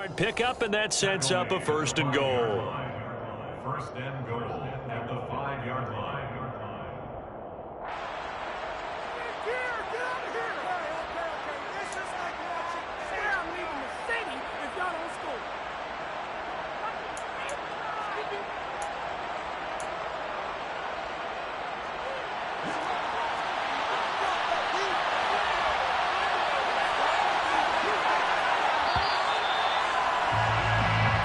3-yard pickup, and that sets up a 1st and goal. 1st and goal at the 5-yard line.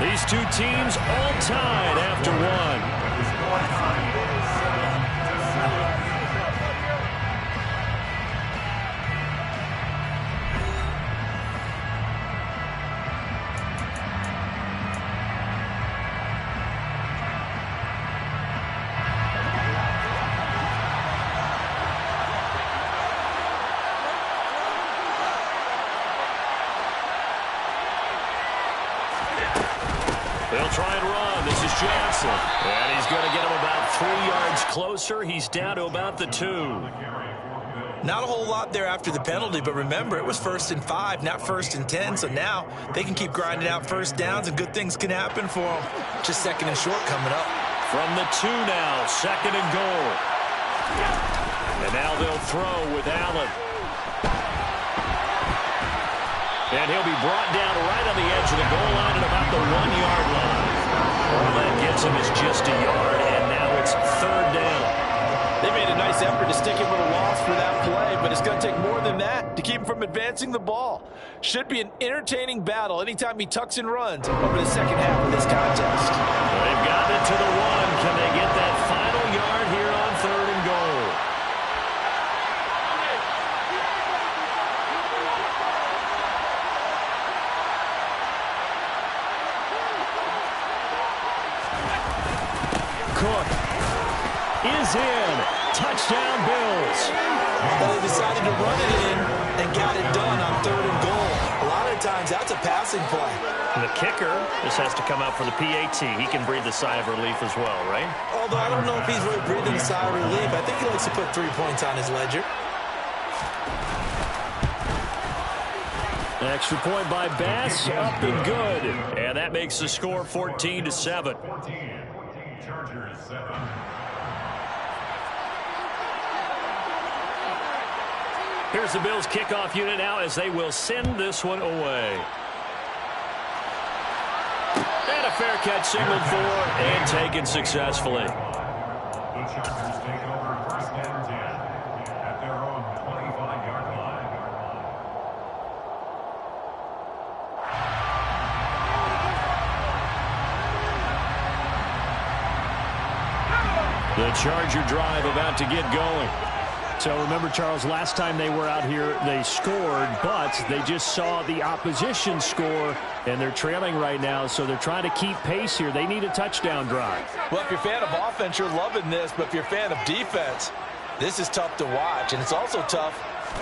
These two teams all tied after one. They'll try and run. This is Johnson. And he's going to get him about 3 yards closer. He's down to about the 2. Not a whole lot there after the penalty, but remember, it was 1st and 5, not 1st and 10. So now they can keep grinding out 1st downs, and good things can happen for them. Just 2nd and short coming up. From the 2 now, 2nd and goal. And now they'll throw with Allen. And he'll be brought down right on the edge of the goal line at about the 1-yard line. All that gets him is just a yard, and now it's 3rd down. They made a nice effort to stick him with a loss for that play, but it's going to take more than that to keep him from advancing the ball. Should be an entertaining battle anytime he tucks and runs over the second half of this contest. They've gotten it to the 1. Can they get that final yard here on 3rd and goal? Cook is in. Touchdown, Bills. Well, they decided to run it in and got it done on 3rd and goal. A lot of times, that's a passing play. And the kicker, this has to come out for the PAT. He can breathe a sigh of relief as well, right? Although I don't know if he's really breathing a sigh of relief. I think he likes to put 3 points on his ledger. Extra point by Bass, up and good. And that makes the score 14-7. 14, Chargers 7. Here's the Bills kickoff unit now as they will send this one away. And a fair catch signaled for and taken successfully. The Chargers take over 1st and 10 at their own 25-yard line. The Charger drive about to get going. So remember, Charles, last time they were out here, they scored, but they just saw the opposition score, and they're trailing right now, so they're trying to keep pace here. They need a touchdown drive. Well, if you're a fan of offense, you're loving this, but if you're a fan of defense, this is tough to watch, and it's also tough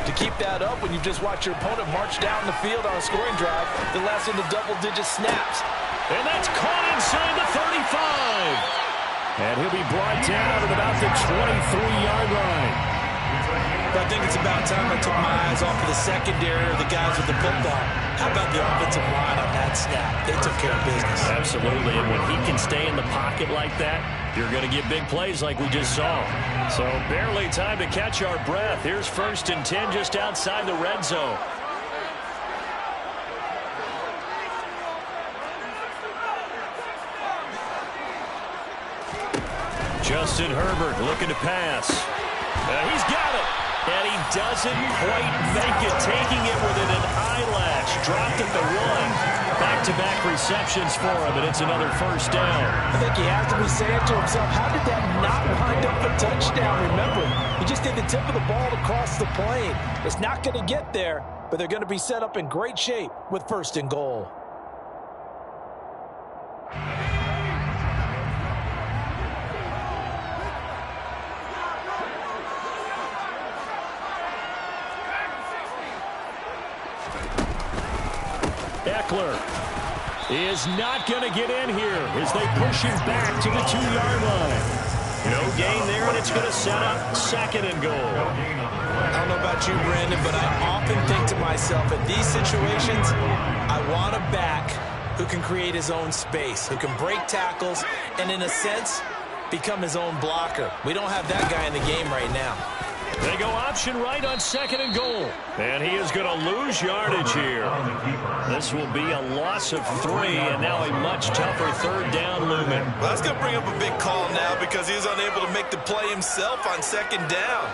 to keep that up when you've just watched your opponent march down the field on a scoring drive that lasts into double-digit snaps. And that's caught inside the 35. And he'll be brought down at about the 23-yard line. But I think it's about time I took my eyes off of the secondary or the guys with the football. How about the offensive line on that snap? They took care of business. Absolutely, and when he can stay in the pocket like that, you're going to get big plays like we just saw. So barely time to catch our breath. Here's 1st and 10 just outside the red zone. Justin Herbert looking to pass. He's got it. And he doesn't quite make it, taking it within an eyelash. Dropped at the 1. Back-to-back receptions for him, and it's another 1st down. I think he has to be saying to himself, how did that not wind up a touchdown? Remember, he just did the tip of the ball across the plane. It's not going to get there, but they're going to be set up in great shape with 1st and goal. Eckler is not going to get in here as they push him back to the 2-yard line. No gain there, and it's going to set up 2nd and goal. I don't know about you, Brandon, but I often think to myself, in these situations, I want to back who can create his own space, who can break tackles, and in a sense, become his own blocker. We don't have that guy in the game right now. They go option right on 2nd and goal. And he is going to lose yardage here. This will be a loss of 3, and now a much tougher 3rd down looming. Well, that's going to bring up a big call now because he was unable to make the play himself on 2nd down.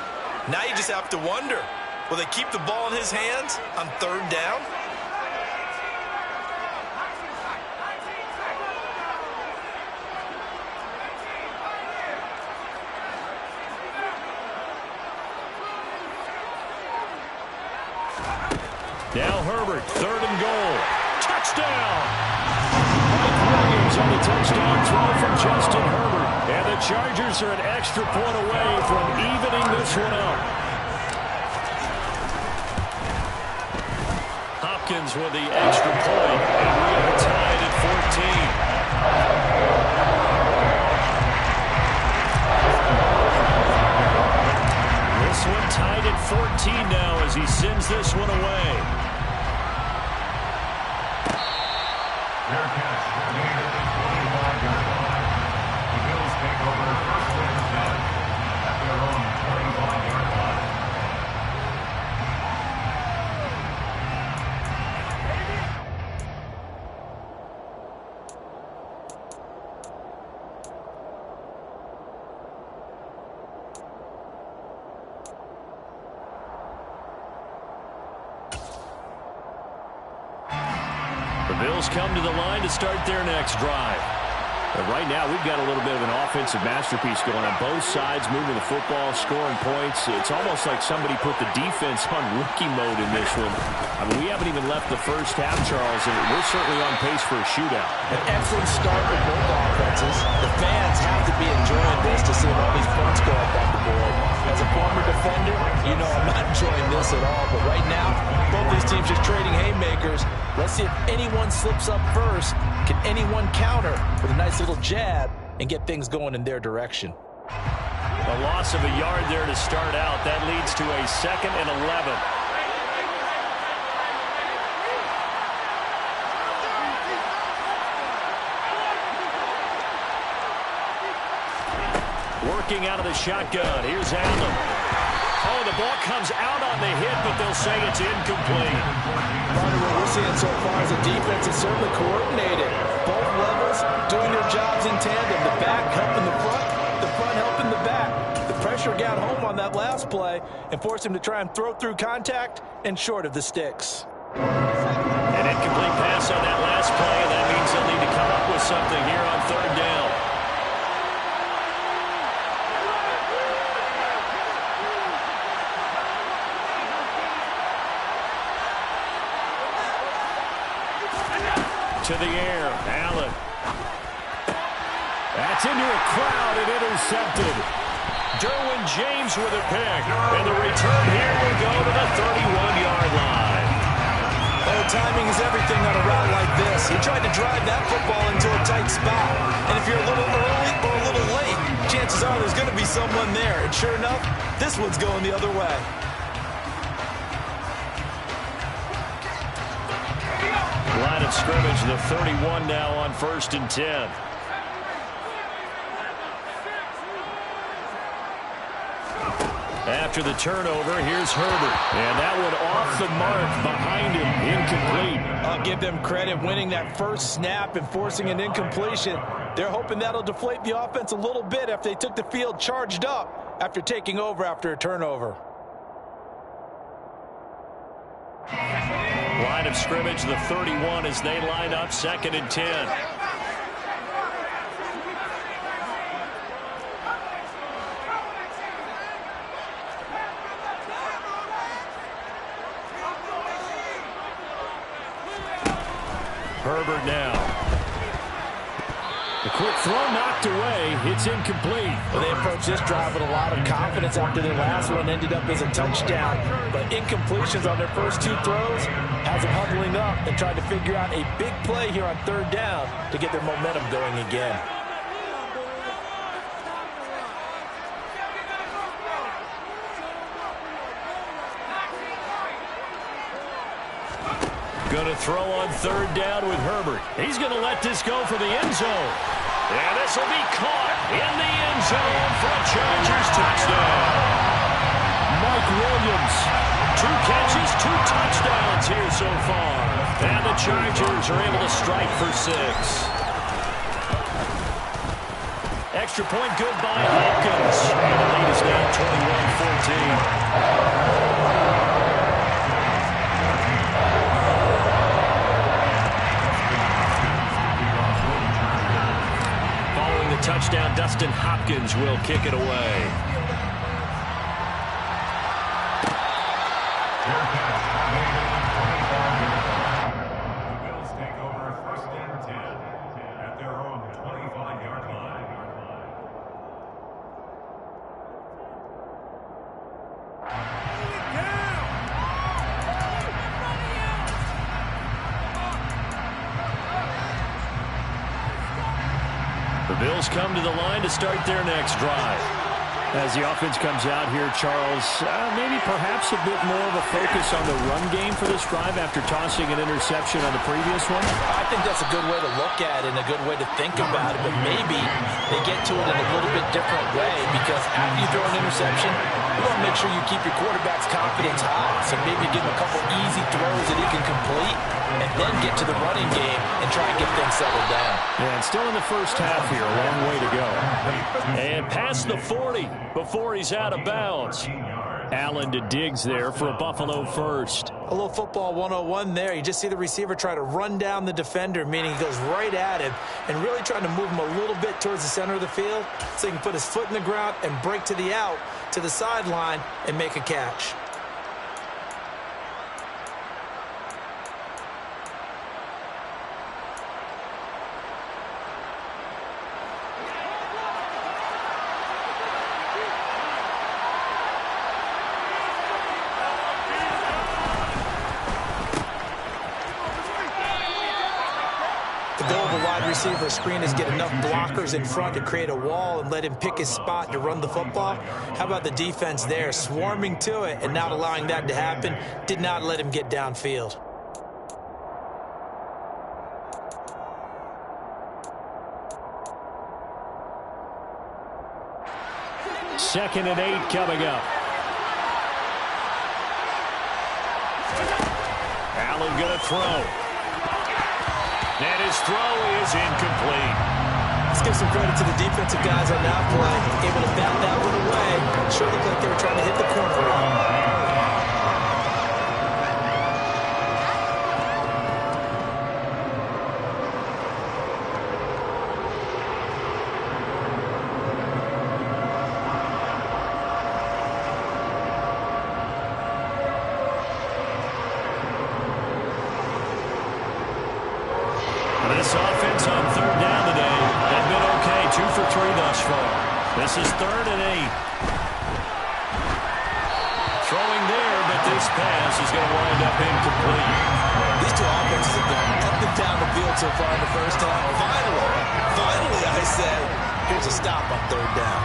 Now you just have to wonder, will they keep the ball in his hands on 3rd down? Now Herbert, 3rd and goal. Touchdown! Mike Williams on the touchdown throw from Justin Herbert. And the Chargers are an extra point away from evening this one up. Hopkins with the extra point, and we are tied at 14. This one tied at 14 now as he sends this one away. Fair catch. Near the 25-yard line. The Bills take over 1st and 10 at their own 25-yard line. The Bills come to the line to start their next drive. But right now, we've got a little bit of an offensive masterpiece going on both sides, moving the football, scoring points. It's almost like somebody put the defense on rookie mode in this one. I mean, we haven't even left the first half, Charles, and we're certainly on pace for a shootout. An excellent start with both offenses. The fans have to be enjoying this to see all these points go up on the board. As a former defender, you know I'm not enjoying this at all. But right now, both these teams just trading haymakers. Let's see if anyone slips up first. Can anyone counter with a nice little jab and get things going in their direction? A loss of a yard there to start out. That leads to a 2nd and 11. Working out of the shotgun. Here's Allen. Oh, the ball comes out on the hit, but they'll say it's incomplete. Part of what we're seeing so far is the defense is certainly coordinated. Both levels doing their jobs in tandem. The back helping the front helping the back. The pressure got home on that last play and forced him to try and throw through contact and short of the sticks. An incomplete pass on that last play, and that means they'll need to come up with something here on 3rd down. To the air, Allen. That's into a crowd and intercepted. Derwin James with a pick. And the return here will go to the 31-yard line. Oh, timing is everything on a route like this. He tried to drive that football into a tight spot. And if you're a little early or a little late, chances are there's going to be someone there. And sure enough, this one's going the other way. Line of scrimmage, the 31 now on 1st and 10. After the turnover, here's Herbert. And that one off the mark behind him, incomplete. I'll give them credit winning that first snap and forcing an incompletion. They're hoping that'll deflate the offense a little bit after they took the field charged up after taking over after a turnover. Line of scrimmage, the 31 as they line up 2nd and 10. Herbert now. The quick throw knocked away. It's incomplete. Well, they approached this drive with a lot of confidence after their last one ended up as a touchdown. But incompletions on their first 2 throws has them huddling up and trying to figure out a big play here on 3rd down to get their momentum going again. Going to throw on third down with Herbert. He's going to let this go for the end zone. And this will be caught in the end zone for a Chargers touchdown. Mike Williams, 2 catches, 2 touchdowns here so far. And the Chargers are able to strike for 6. Extra point good by Hopkins. And the lead is now 21-14. Touchdown, Dustin Hopkins will kick it away. The Bills take over first and 10 at their own 25-yard line. The Bills come to the line to start their next drive. As the offense comes out here, Charles, maybe perhaps a bit more of a focus on the run game for this drive after tossing an interception on the previous one? I think that's a good way to look at it and a good way to think about it, but maybe they get to it in a little bit different way because after you throw an interception, you want to make sure you keep your quarterback's confidence high. So maybe give him a couple easy throws that he can complete and then get to the running game and try and get things settled down. Yeah, and still in the first half here, a long way to go. And past the 40 before he's out of bounds. Allen to Diggs there for a Buffalo first. A little football 101 there. You just see the receiver try to run down the defender, meaning he goes right at him and really trying to move him a little bit towards the center of the field so he can put his foot in the ground and break to the out, to the sideline, and make a catch. The goal of a wide receiver screen is get enough blockers in front to create a wall and let him pick his spot to run the football. How about the defense there, swarming to it and not allowing that to happen? Did not let him get downfield. Second and 8 coming up. Allen going to throw. And his throw is incomplete. Let's give some credit to the defensive guys on that play. Able to bat that one away. Sure looked like they were trying to hit the corner route. This offense on third down today has been okay. 2 for 3 thus far. This is 3rd and 8. Throwing there, but this pass is going to wind up incomplete. These two offenses have gone up and down the field so far in the first half. Finally, I say, here's a stop on third down.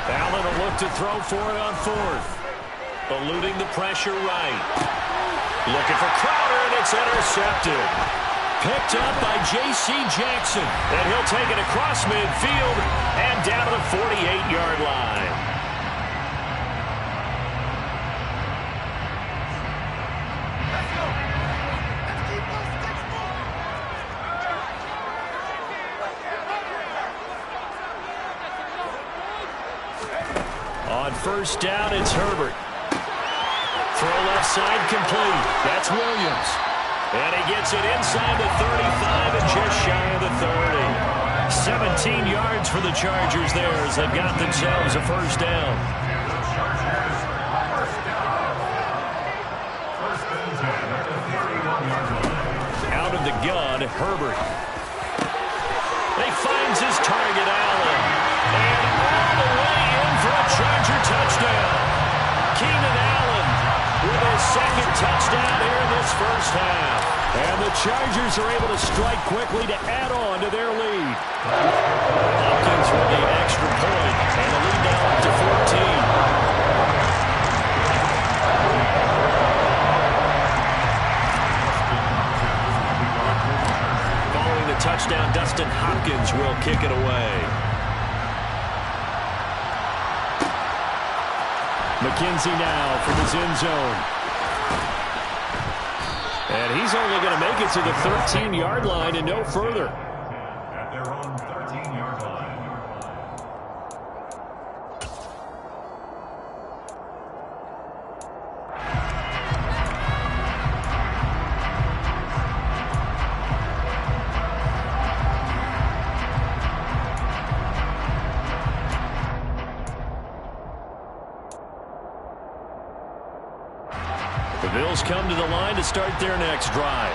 Allen will look to throw for it on 4th. Eluding the pressure right. Looking for Crowder, and it's intercepted. Picked up by J.C. Jackson. And he'll take it across midfield and down to the 48-yard line. On first down, it's Herbert. Throw left side complete. That's Williams. And he gets it inside the 35 and just shy of the 30. 17 yards for the Chargers there as they've got themselves a first down. Out of the gun, Herbert. finds his target, Allen. And all the way in for a Charger touchdown. Keenan Allen with his second touchdown here in this first half. And the Chargers are able to strike quickly to add on to their lead. Hopkins with the extra point, and the lead now up to 14. Following the touchdown, Dustin Hopkins will kick it away. McKenzie now from his end zone. And he's only going to make it to the 13-yard line and no further. At their own 13-yard line. The Bills come to the line to start their next drive.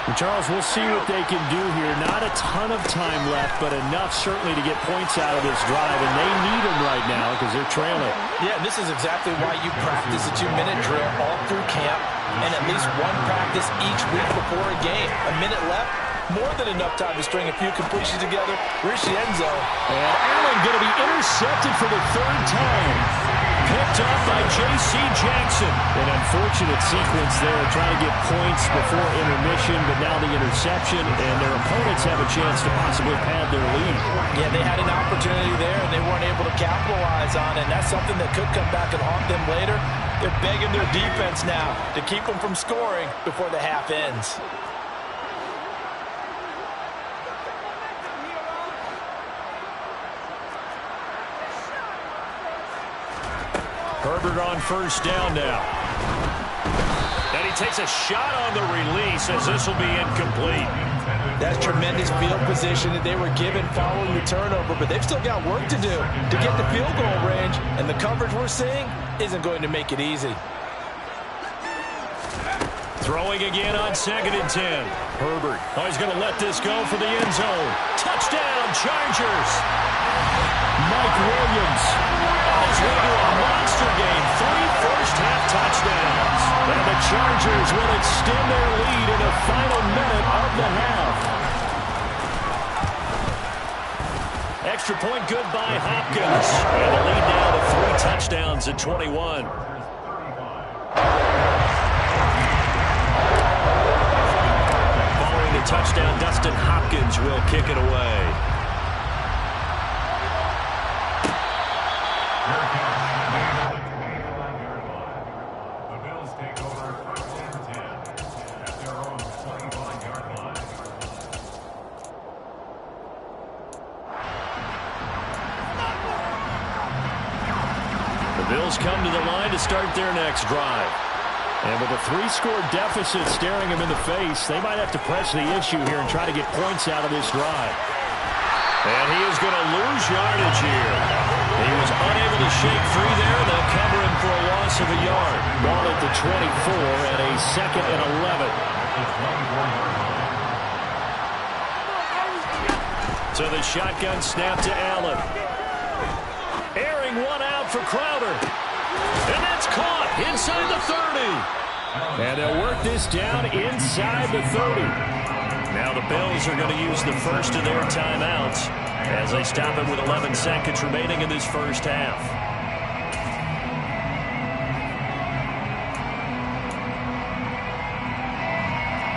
And Charles, we'll see what they can do here. Not a ton of time left, but enough certainly to get points out of this drive, and they need them right now because they're trailing. Yeah, this is exactly why you practice a 2-minute drill all through camp and at least one practice each week before a game. A minute left, more than enough time to string a few completions together. Reach the end zone. And Allen going to be intercepted for the third time. Picked up by J.C. Jackson. An unfortunate sequence there, trying to get points before intermission, but now the interception, and their opponents have a chance to possibly pad their lead. Yeah, they had an opportunity there, and they weren't able to capitalize on it, and that's something that could come back and haunt them later. They're begging their defense now to keep them from scoring before the half ends. Herbert on first down now. And he takes a shot on the release as this will be incomplete. That's tremendous field position that they were given following the turnover, but they've still got work to do to get the field goal range, and the coverage we're seeing isn't going to make it easy. Throwing again on 2nd and 10. Herbert. Oh, he's going to let this go for the end zone. Touchdown, Chargers. Mike Williams on his way to a monster game. 3 first-half touchdowns. And the Chargers will extend their lead in the final minute of the half. Extra point good by Hopkins. And the lead now to 3 touchdowns at 21. Following the touchdown, Dustin Hopkins will kick it away. The Bills take over 1st and 10 at their own 25-yard line. The Bills come to the line to start their next drive. And with a 3-score deficit staring them in the face, they might have to press the issue here and try to get points out of this drive. And he is going to lose yardage here. He was unable to shake free there. They'll cover him for a loss of a yard. Ball at the 24 at a 2nd and 11. So the shotgun snap to Allen. Airing one out for Crowder. And that's caught inside the 30. And they'll work this down inside the 30. Now the Bills are going to use the first of their timeouts as they stop it with 11 seconds remaining in this first half.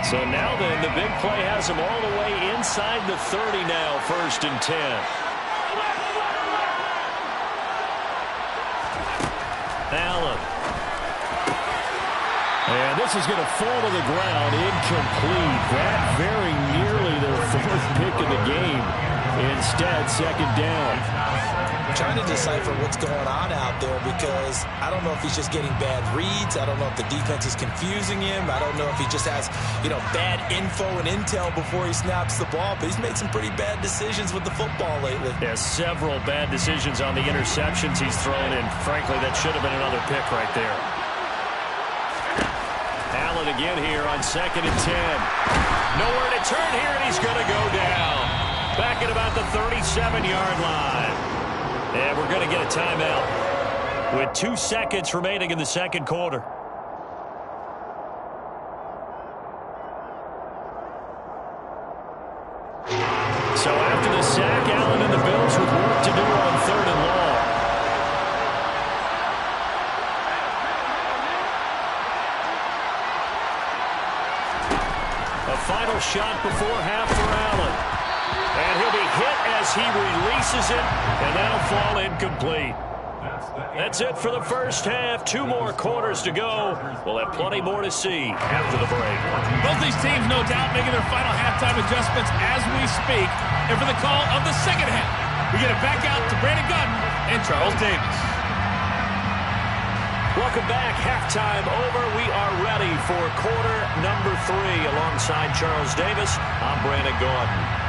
So now then, the big play has them all the way inside the 30 now, 1st and 10. Allen. And this is going to fall to the ground, incomplete. That very nearly their 4th pick of the game. Instead, 2nd down. I'm trying to decipher what's going on out there because I don't know if he's just getting bad reads. I don't know if the defense is confusing him. I don't know if he just has, bad info and intel before he snaps the ball. But he's made some pretty bad decisions with the football lately. Yeah, several bad decisions on the interceptions he's thrown in. Frankly, that should have been another pick right there. Allen again here on 2nd and 10. Nowhere to turn here, and he's going to go down. Back at about the 37-yard line. And we're going to get a timeout with 2 seconds remaining in the second quarter. So after the sack, Allen and the Bills with work to do on 3rd and long. A final shot before half for Allen. And he'll be hit as he releases it, and that'll fall incomplete. That's it for the first half. 2 more quarters to go. We'll have plenty more to see after the break. Both these teams, no doubt, making their final halftime adjustments as we speak. And for the call of the second half, we get it back out to Brandon Gunn and Charles Davis. Welcome back. Halftime over. We are ready for quarter number 3. Alongside Charles Davis, I'm Brandon Gaudin.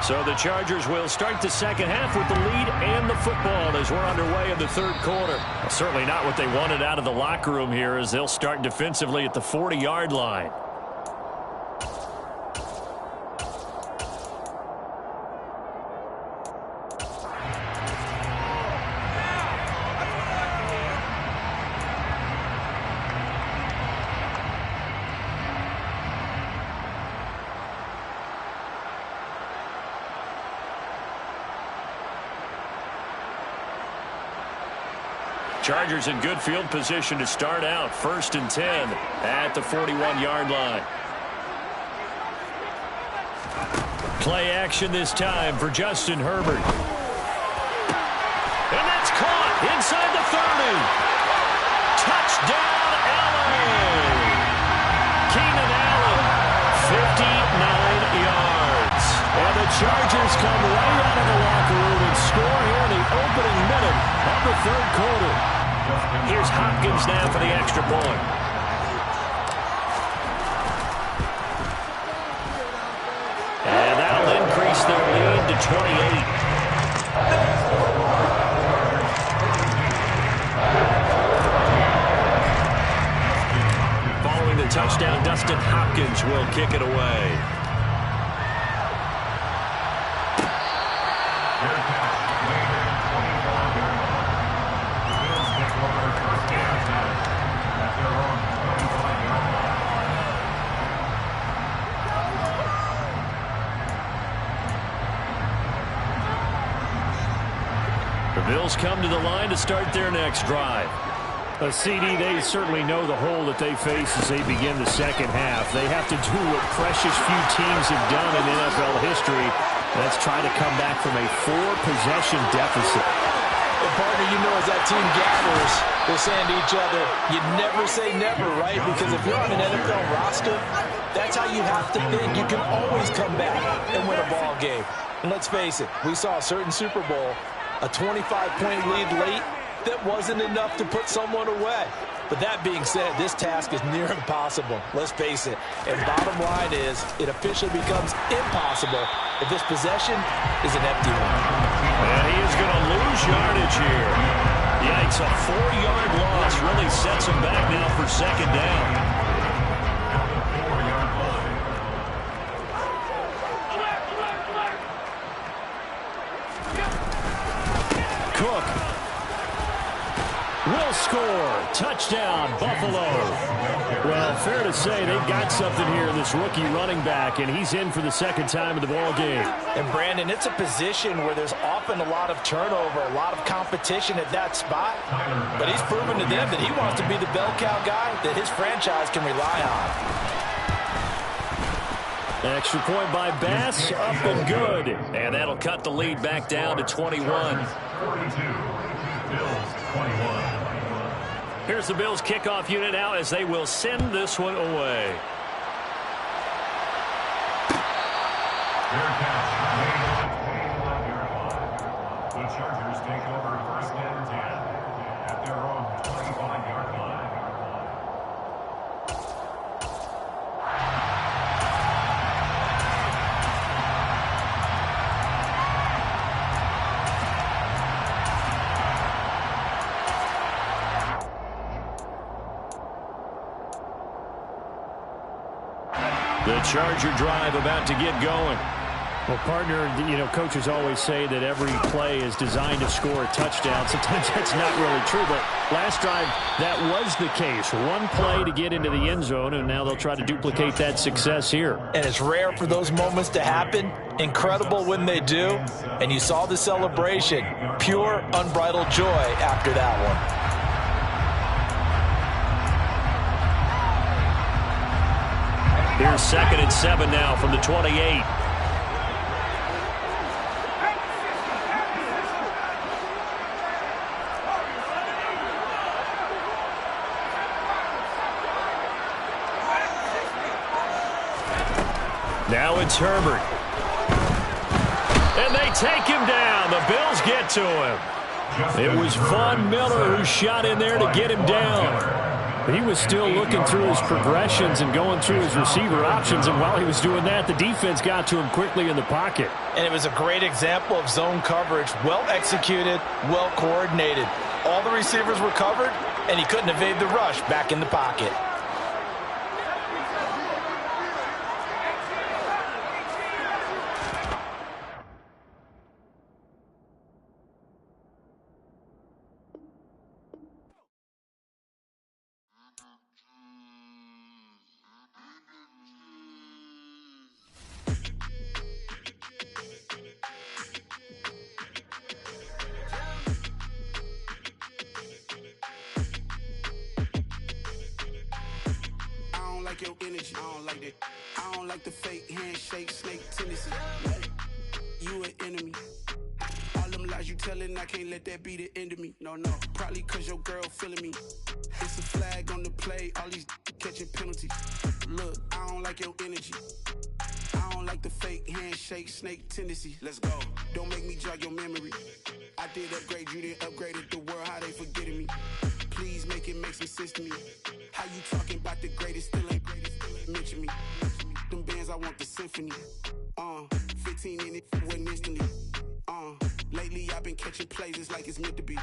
So the Chargers will start the second half with the lead and the football as we're underway in the third quarter. Well, certainly not what they wanted out of the locker room here as they'll start defensively at the 40-yard line. Chargers in good field position to start out. 1st and 10 at the 41-yard line. Play action this time for Justin Herbert. And that's caught inside the 30. Touchdown, Allen. Keenan Allen, 59 yards. And the Chargers come right out of the locker room and score here in the opening minute of the third quarter. Here's Hopkins now for the extra point. And that'll increase their lead to 28. Following the touchdown, Dustin Hopkins will kick it away. The Bills come to the line to start their next drive. A CD, they certainly know the hole that they face as they begin the second half. They have to do what precious few teams have done in NFL history. That's try to come back from a 4-possession deficit. And partner, you know, as that team gathers, they're saying to each other, you never say never, right? Because if you're on an NFL roster, that's how you have to think. You can always come back and win a ball game. And let's face it, we saw a certain Super Bowl, a 25-point lead late, that wasn't enough to put someone away. But that being said, this task is near impossible. Let's face it. And bottom line is, it officially becomes impossible if this possession is an empty one. And he is going to lose yardage here. Yikes, a 4-yard loss really sets him back now for second down. Cook will score. Touchdown, Buffalo. Well, fair to say they've got something here in this rookie running back, and he's in for the second time in the ball game. And, Brandon, it's a position where there's often a lot of turnover, a lot of competition at that spot. But he's proven to them that he wants to be the bell cow guy that his franchise can rely on. Extra point by Bass, up and good. And that'll cut the lead back down to 21. 42, Bills 21. Here's the Bills kickoff unit now as they will send this one away. Fair catch made on the 25-yard line. The Chargers take over 1st and 10 at their own 25-yard line. The Charger drive about to get going. Well, partner, coaches always say that every play is designed to score a touchdown. Sometimes that's not really true, but last drive, that was the case. One play to get into the end zone, and now they'll try to duplicate that success here. And it's rare for those moments to happen. Incredible when they do. And you saw the celebration. Pure, unbridled joy after that one. Here's 2nd and 7 now from the 28. Now it's Herbert. And they take him down. The Bills get to him. It was Von Miller who shot in there to get him down. But he was still looking through his progressions and going through his receiver options. And while he was doing that, the defense got to him quickly in the pocket. And it was a great example of zone coverage. Well executed, well coordinated. All the receivers were covered, and he couldn't evade the rush back in the pocket. Your energy, I don't like that. I don't like the fake handshake, snake tendency. You an enemy. All them lies you telling, I can't let that be the end of me. No, probably cause your girl feeling me. It's a flag on the play, all these catching penalties. Look, I don't like your energy. I don't like the fake handshake, snake tendency. Let's go. Don't make me jog your memory. I did upgrade, you didn't upgrade it. The world, how they forgetting me. Please make it make some sense to me. How you talking about the greatest, still ain't mention me. Them bands, I want the symphony. 15 in it, wasn't instantly. Lately I've been catching plays, it's like it's meant to be.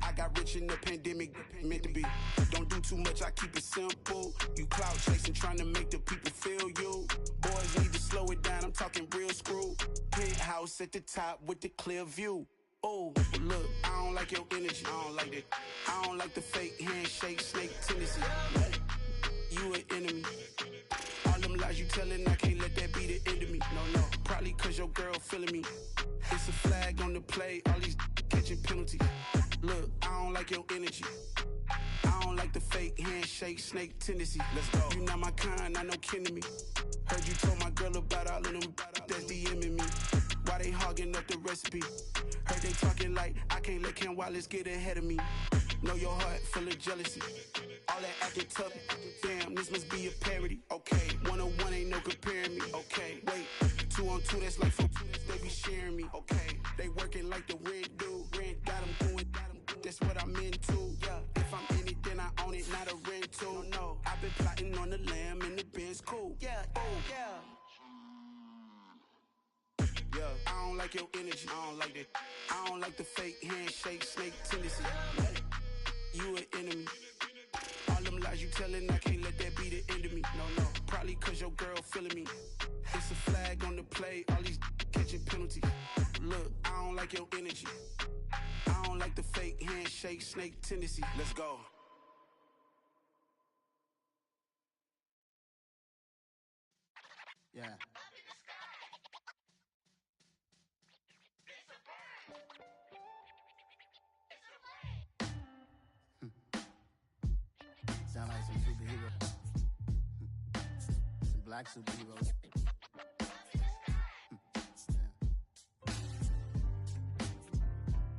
I got rich in the pandemic, meant to be. Don't do too much, I keep it simple. You clout chasing, trying to make the people feel you. Boys need to slow it down, I'm talking real screw. Penthouse at the top with the clear view. Oh, look, I don't like your energy, I don't like that. I don't like the fake handshake, snake tendency. You an enemy. All them lies you telling, I can't let that be the end of me. No, probably cause your girl feeling me. It's a flag on the play, all these catching penalties. Look, I don't like your energy. I don't like the fake handshake, snake tendency. Let's go. You not my kind, I know kin to me. Heard you told my girl about all of them that's DMing me. Why they hogging up the recipe? Heard they talking like I can't let Ken Wallace get ahead of me. Know your heart full of jealousy. All that acting tough, damn, this must be a parody. Okay, 101 ain't no comparing me. Okay, wait, 2 on 2, that's like 4, they be sharing me. Okay, they working like the rent do. Rent got them going, that's what I'm into. Yeah, if I'm in it, then I own it, not a rental. No, I've been plotting on the lamb and the Benz cool. Yeah, oh, yeah. Yeah, I don't like your energy, I don't like that. I don't like the fake handshake, snake tendency. You an enemy. All them lies you telling, I can't let that be the end of me. No, probably cause your girl feeling me. It's a flag on the play, all these catching penalties. Look, I don't like your energy. I don't like the fake handshake, snake tendency. Let's go. Yeah. Sound like some superheroes. Some black superheroes.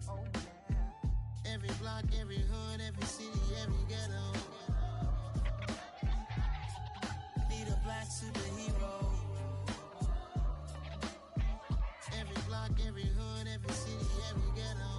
Oh, yeah. Every block, every hood, every city, every ghetto. Need a black superhero. Every block, every hood, every city, every ghetto.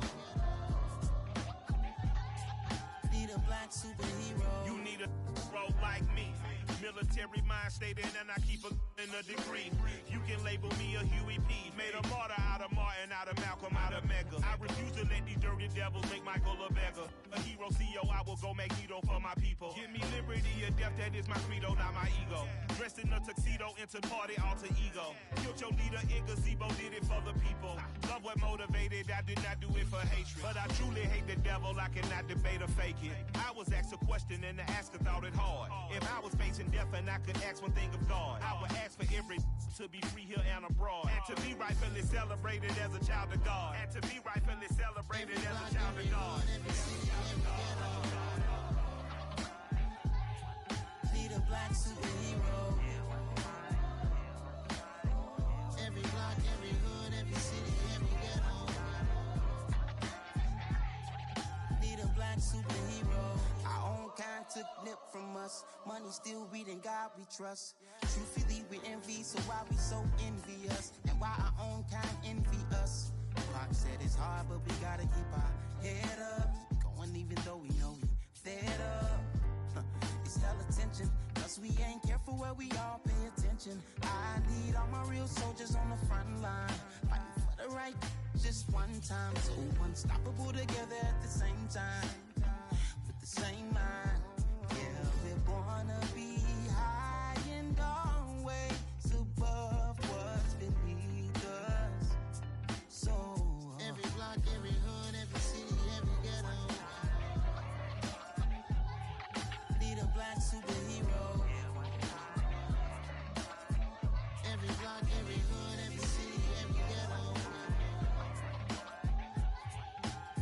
Need a black superhero. You need a bro like me. Military mind stated, and I keep a in a degree. You can label me a Huey P. Made a martyr out of Martin, out of Malcolm, out of Mega. I refuse to let these dirty devils make Michael a beggar. A hero CEO, I will go Magneto for my people. Give me liberty or death, that is my credo, not my ego. Dressed in a tuxedo, into party, alter ego. Killed your leader in gazebo, did it for the people. Love what motivated, I did not do it for hatred. But I truly hate the devil, I cannot debate or fake it. I was asked a question and the asker thought it hard. If I was facing death and I could ask one thing of God, I would ask for every to be free here and abroad. And to be rightfully celebrated as a child of God. And to be rightfully celebrated as a child of God. Need a black superhero. Every block, every hood, every city, every ghetto. Need a black superhero. Our own kind took nip from us. Money still reading God we trust. Truthfully we envy, so why we so envious? And why our own kind envy us? Pac said it's hard, but we gotta keep our head up. Going even though we know we fed up. It's hella tension, cause we ain't careful where we all pay attention. I need all my real soldiers on the front line, fighting for the right just one time. So unstoppable together at the same time, with the same mind. Yeah, we're born to be high and always above what's beneath us. So every block, every hood, every city, every ghetto. Need a black superhero. Every block, every hood, every city, every ghetto.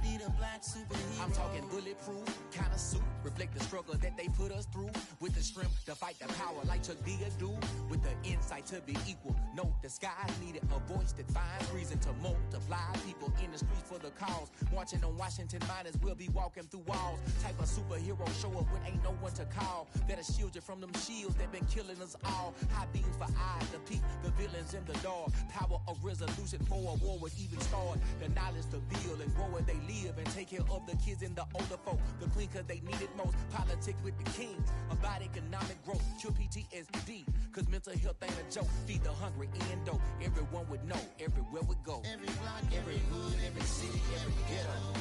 Need a black superhero. I'm talking bulletproof kind of suit, reflect the struggle that they put us through. With the strength to fight the power like Chuck D do. With the insight to be equal. No, the skies needed a voice that finds reason to multiply. People in the streets for the cause. Marching on Washington miners will be walking through walls. Type of superhero show up when ain't no one to call. That'll shield you from them shields that been killing us all. High beams for eyes to peep the villains in the dark. Power of resolution for a war would even start. The knowledge to build and grow where they live and take care of the kids and the older folk. The clean cause they need it most. Politics with the kings. About economic growth. Cure PTSD. Cause mental health ain't a joke. Feed the hungry and dope. Everyone would know. Everywhere we go. Every block, every hood, every city, every ghetto.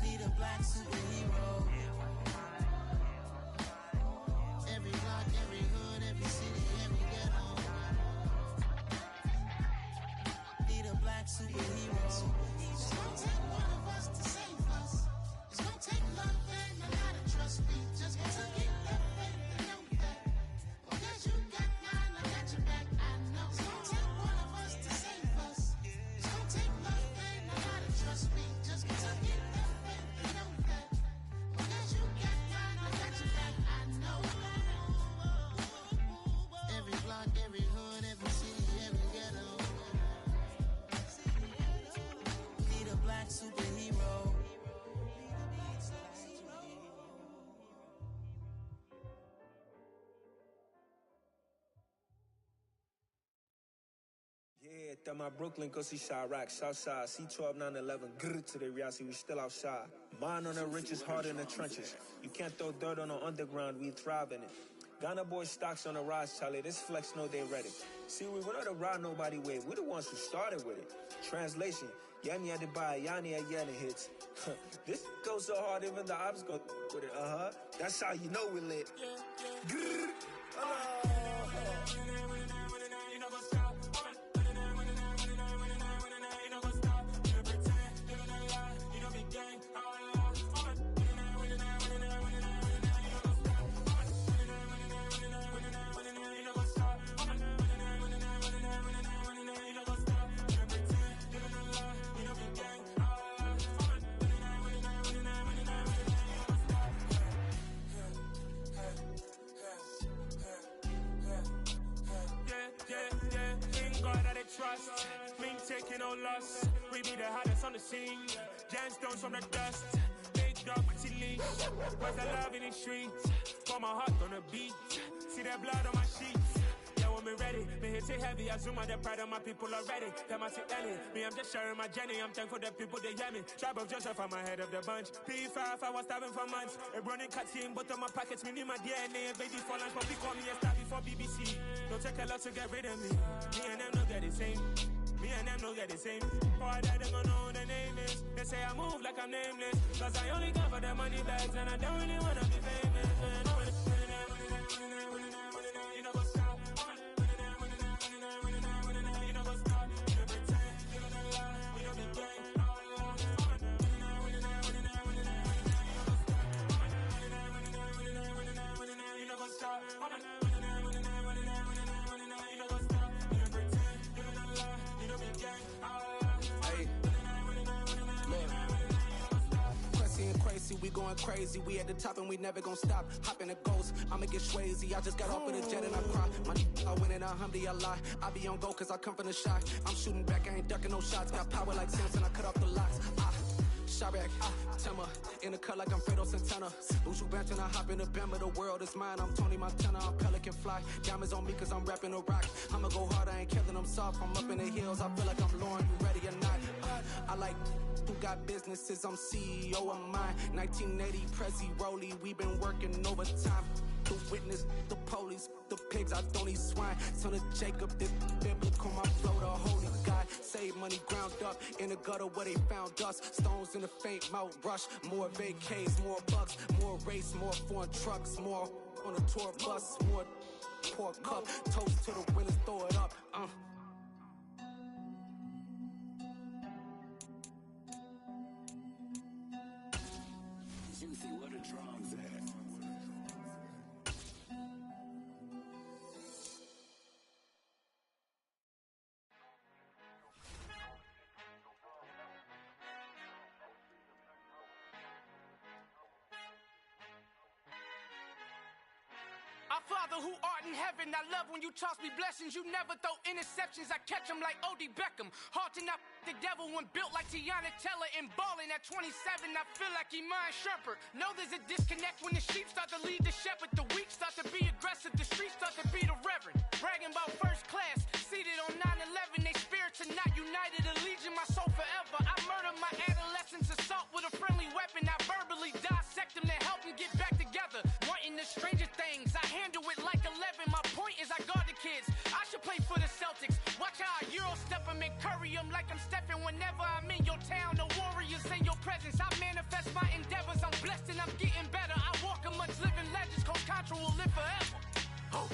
Need a black superhero. Every block, every hood, every city, every ghetto. Need a black superhero. It's gonna take one of us to save us. It's gonna take love and a lot of trust. We just got to get that faith and know that. Because you got mine, I got your back, I know. It's gonna take one of us to save us. It's gonna take love and a lot of trust. We just got to get that faith and know that. Because you got mine, I got your back, I know. Every block, every hood, every city, every ghetto. Need a black superhero. Yeah, that my Brooklyn, go see Chirac, Southside, C12, 911, grr to the reality, we still outside. Mine on the riches, hard in the trenches. You can't throw dirt on the underground, we thrive in it. Ghana boys stocks on the rise, Charlie, this flex know they ready. See, we're not a ride nobody wave, we're the ones who started with it. Translation, Yanni had to buy, Yanni had Yanni hits. This goes so hard, even the ops go with it, That's how you know we lit. Grr, Trust, me taking no loss. We be the hottest on the scene. Gemstones from the dust. Big dog, pretty leash. Where's the love in the streets? Got my heart on the beat. See that blood on my sheets. Yeah, want me ready. Me hit it heavy, I zoom out the pride of my people already. Them I see Ellie, me I'm just sharing my journey. I'm thankful that people they hear me. Tribe of Joseph, I'm ahead of the bunch. P5, I was starving for months. A running cut team, but on my pockets, me need my DNA. Baby for lunch, but we call me a star before BBC. Don't take a lot to get rid of me. Me and them don't get the same. Me and them don't get the same. For I die, they gon' know who the name is. They say I move like I'm nameless. Cause I only come for the money bags and I don't really wanna be famous. You know what's up? You know what's up? You know pretend. You know the lie. You know the game. You know what's up? We going crazy, we at the top and we never gonna stop. Hop in a ghost, I'ma get swayzy. I just got off of the jet and I cry. I win in a Humvee, I lie. I be on go cause I come from the shot. I'm shooting back, I ain't ducking no shots. Got power like Samson, I cut off the locks. Shabak, Tema, in the cut like I'm Fredo Santana. Bushu Banton, I hop in the Bama, the world is mine. I'm Tony Montana, I'm Pelican Fly. Diamonds on me cause I'm rapping a rock. I'ma go hard, I ain't killing them soft. I'm up in the hills, I feel like I'm Lauren, you ready or not? I like who got businesses, I'm CEO of mine. 1980 Prezi Rolly, we been working overtime. The witness, the police, the pigs, I don't eat swine. Son of Jacob, this biblical, my flow, the holy God. Save money ground up in the gutter where they found us. Stones in the faint mouth rush. More vacays, more bucks, more race, more foreign trucks, more on a tour bus, more pour cup. Toast to the winners, throw it up. Juicy, what a drums at? Our Father who art in heaven, I love when you toss me blessings. You never throw interceptions, I catch them like O.D. Beckham. Hard to not the devil when built like Tiana Teller and balling at 27. I feel like Iman Shumpert. Know there's a disconnect when the sheep start to lead the shepherd. The weak start to be aggressive, the streets start to be the reverend. Bragging about first class, seated on 9/11. They spirits are not united, a legion, my soul forever. I murder my adolescence, assault with a friendly weapon. I verbally dissect them to help them get back together. Wanting the stranger things, I handle it like 11. My point is I guard the kids. I should play for the Celtics. Watch how I Euro step them and curry them like I'm stepping. Whenever I'm in your town, the warriors in your presence. I manifest my endeavors. I'm blessed and I'm getting better. I walk amongst living legends. Coach Contra will live forever. Oh.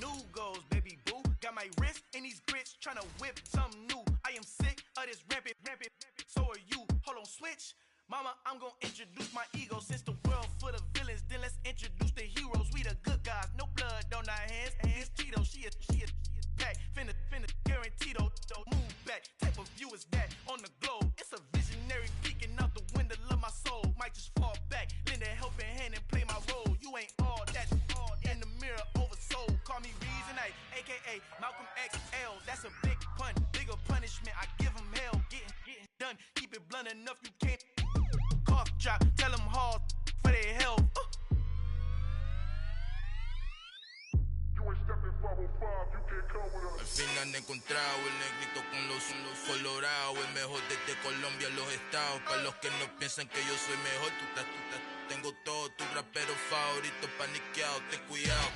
New goals, baby boo. Got my wrist in these grits, tryna whip something new. I am sick of this rampant. So are you. Hold on, switch. Mama, I'm gonna introduce my ego. Since the world full of villains, then let's introduce the heroes. We the good guys, no blood on our hands. This Tito, she a pack. Finna, guarantee though. Move back. Type of view is that on the globe? It's a visionary peeking out the window of my soul. Might just fall back, lend a helping hand and play my role. You ain't all that. In the mirror, oversold. Call me Reason, aka Malcolm XL. That's a big pun, bigger punishment. I give him hell, getting done. Keep it blunt enough, you can't. Cough drop, tell them hard for their health. Al fin han encontrado el negrito con los colorados, el mejor desde Colombia, los estados. Para los que no piensan que yo soy mejor, tengo todo, tu rapero favorito paniqueado, ten cuidado.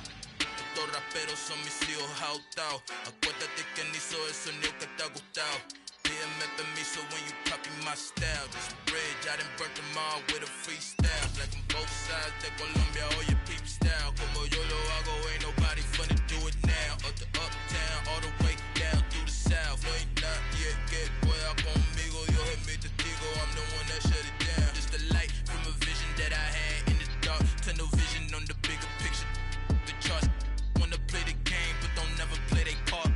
Estos raperos son mis hijos jautados. Acuérdate que ni hizo el sonido que te ha gustado. Pídeme permiso when you copy my style. This bridge, I done burnt them all with a freestyle. Like on both sides de Colombia, oye peep style. Como yo lo hago, ain't nobody finna do it now. Up the uptown, all the way down through the south. No hay nadie que pueda conmigo, Dios es mi testigo. I'm the one that shut it down. Just the light from a vision that I had in the dark. Tunnel vision on the bigger picture. The charts wanna play the game, but don't never play their part.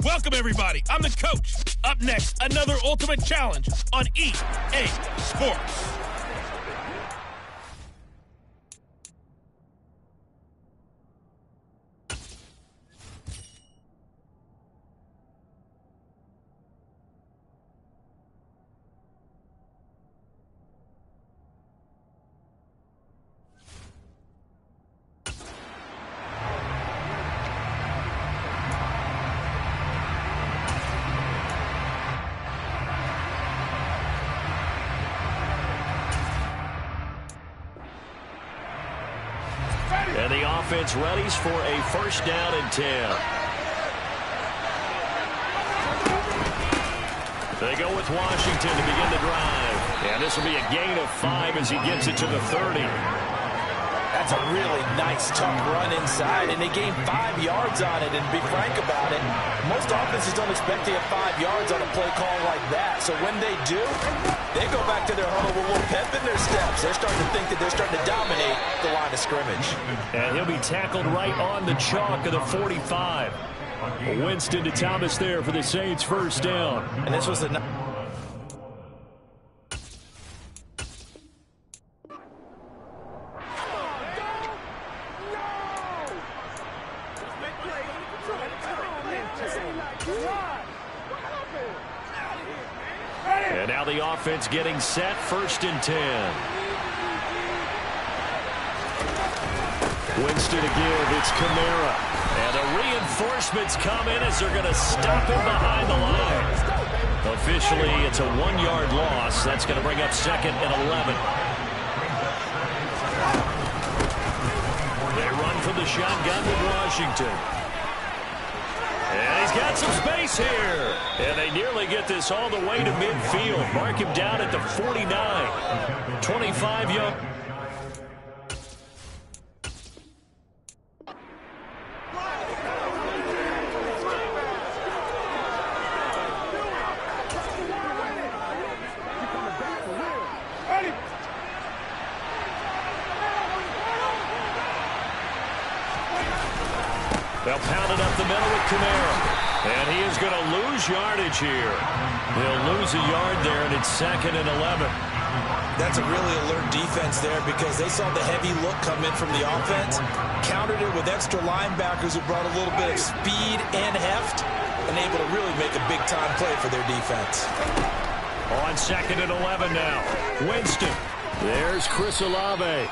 Welcome, everybody. I'm the coach. Up next, another ultimate challenge on EA Sports. And the offense readies for a first down and 10. They go with Washington to begin the drive. And this will be a gain of 5 as he gets it to the 30. That's a really nice, tough run inside, and they gained 5 yards on it. And to be frank about it, most offenses don't expect to get 5 yards on a play call like that. So when they do, they go back to their huddle with a little pep in their steps. They're starting to think that they're starting to dominate the line of scrimmage. And he'll be tackled right on the chalk of the 45. Winston to Thomas there for the Saints' first down. And this was a... And now the offense getting set, first and 10. Winston to give, it's Kamara. And the reinforcements come in as they're going to stop him behind the line. Officially, it's a 1-yard loss. That's going to bring up second and 11. They run from the shotgun with Washington. And he's got some space here. And they nearly get this all the way to midfield. Mark him down at the 49. 25-yard. They'll pound it up the middle with Kamara. And he is going to lose yardage here. They'll lose a yard there, and it's second and 11. That's a really alert defense there because they saw the heavy look come in from the offense, countered it with extra linebackers who brought a little bit of speed and heft, and able to really make a big-time play for their defense. On second and 11 now. Winston. There's Chris Olave.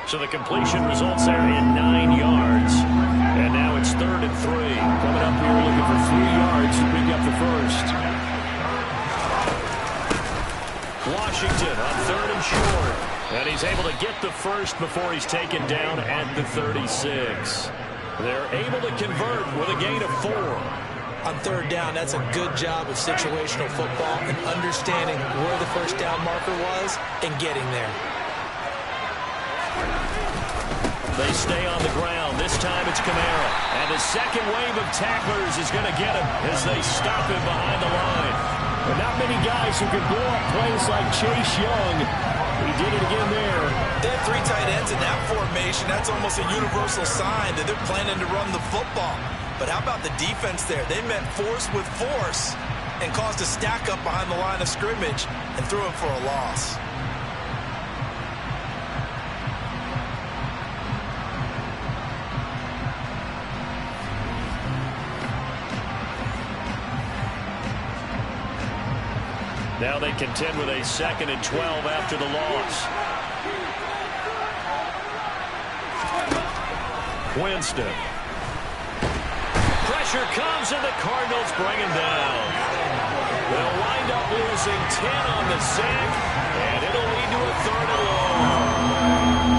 So the completion results there in 9 yards. And now it's third and 3. Coming up here looking for 3 yards to pick up the first. Washington on third and short. And he's able to get the first before he's taken down at the 36. They're able to convert with a gain of 4. On third down, that's a good job of situational football and understanding where the first down marker was and getting there. They stay on the ground. This time it's Kamara. And the second wave of tacklers is going to get him as they stop him behind the line. But not many guys who can blow up plays like Chase Young. He did it again there. They have 3 tight ends in that formation. That's almost a universal sign that they're planning to run the football. But how about the defense there? They met force with force and caused a stack up behind the line of scrimmage and threw him for a loss. Now they contend with a second and 12 after the loss. Winston. Pressure comes and the Cardinals bring him down. They'll wind up losing 10 on the sack, and it'll lead to a third and long.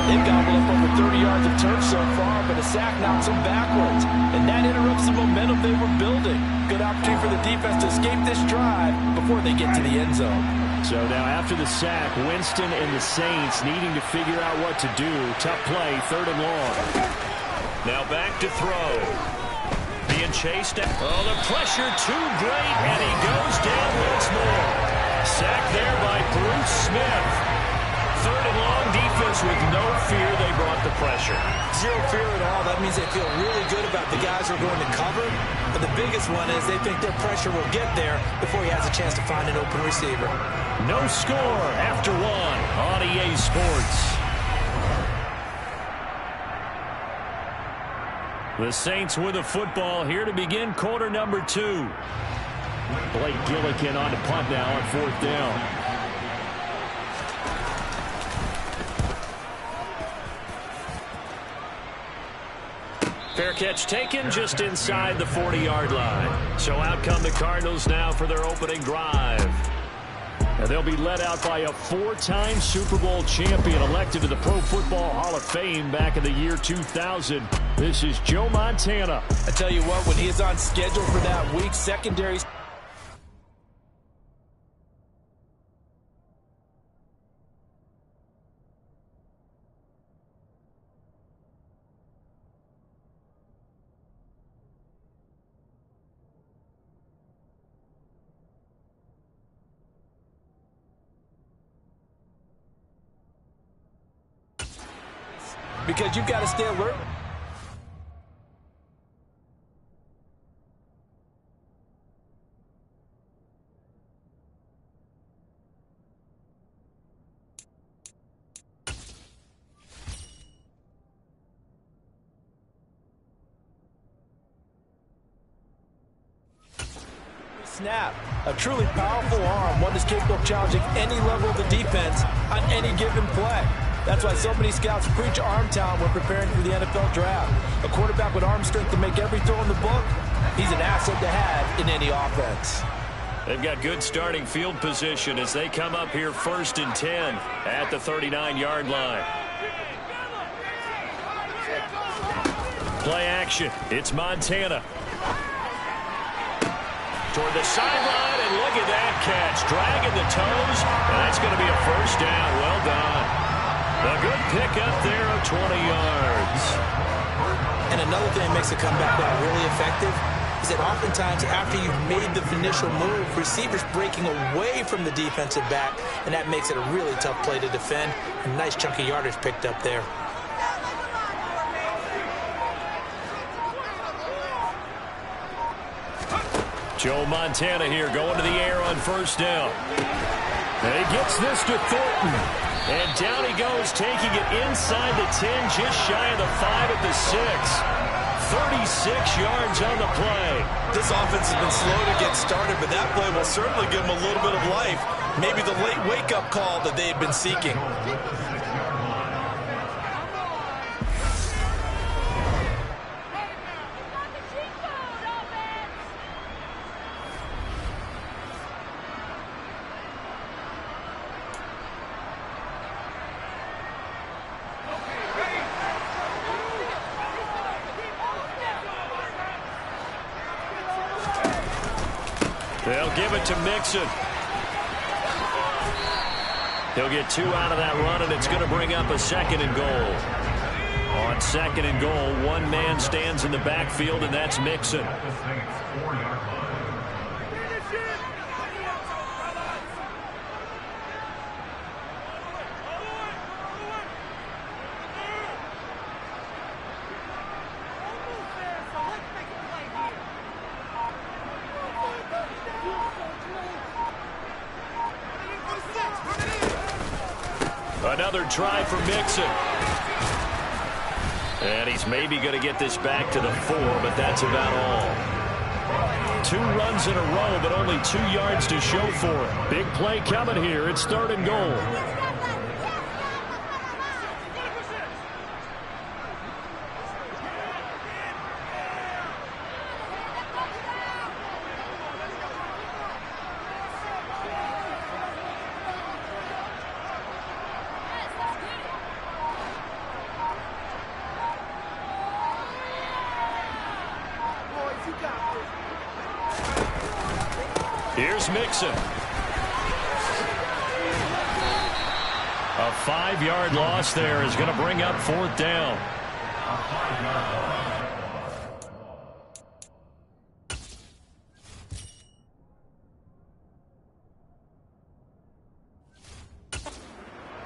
They've gobbled up over 30 yards of turf so far, but a sack knocks them backwards. And that interrupts the momentum they were building. Good opportunity for the defense to escape this drive before they get to the end zone. So now after the sack, Winston and the Saints needing to figure out what to do. Tough play, third and long. Now back to throw. Being chased. Oh, the pressure too great, and he goes down once more. Sacked there by Bruce Smith. third and long. Defense with no fear. They brought the pressure. Zero fear at all. That means they feel really good about the guys who are going to cover. But the biggest one is they think their pressure will get there before he has a chance to find an open receiver. No score after one on EA Sports. The Saints with the football here to begin quarter number 2. Blake Gillikin on the punt now on 4th down. Fair catch taken just inside the 40-yard line. So out come the Cardinals now for their opening drive. And they'll be led out by a 4-time Super Bowl champion elected to the Pro Football Hall of Fame back in the year 2000. This is Joe Montana. I tell you what, when he is on schedule for that week, secondaries. Because you've got to stay alert. Snap. A truly powerful arm, one that's capable of challenging any level of the defense on any given play. That's why so many scouts preach arm talent when preparing for the NFL draft. A quarterback with arm strength to make every throw in the book, he's an asset to have in any offense. They've got good starting field position as they come up here 1st and 10 at the 39-yard line. Play action. It's Montana. Toward the sideline, and look at that catch. Dragging the toes, and that's going to be a 1st down. Well done. A good pickup there of 20 yards. And another thing that makes a comeback route really effective is that oftentimes after you've made the initial move, receivers breaking away from the defensive back, and that makes it a really tough play to defend. A nice chunky yardage picked up there. Joe Montana here going to the air on 1st down. And he gets this to Thornton. And down he goes, taking it inside the 10, just shy of the 5 at the 6. 36 yards on the play. This offense has been slow to get started, but that play will certainly give them a little bit of life. Maybe the late wake-up call that they had been seeking. They'll give it to Mixon. He'll get 2 out of that run, and it's going to bring up a 2nd and goal. On 2nd and goal, one man stands in the backfield, and that's Mixon. Another try for Mixon. And he's maybe going to get this back to the 4, but that's about all. 2 runs in a row, but only 2 yards to show for it. Big play coming here. It's 3rd and goal. Here's Mixon. A 5-yard loss there is going to bring up 4th down.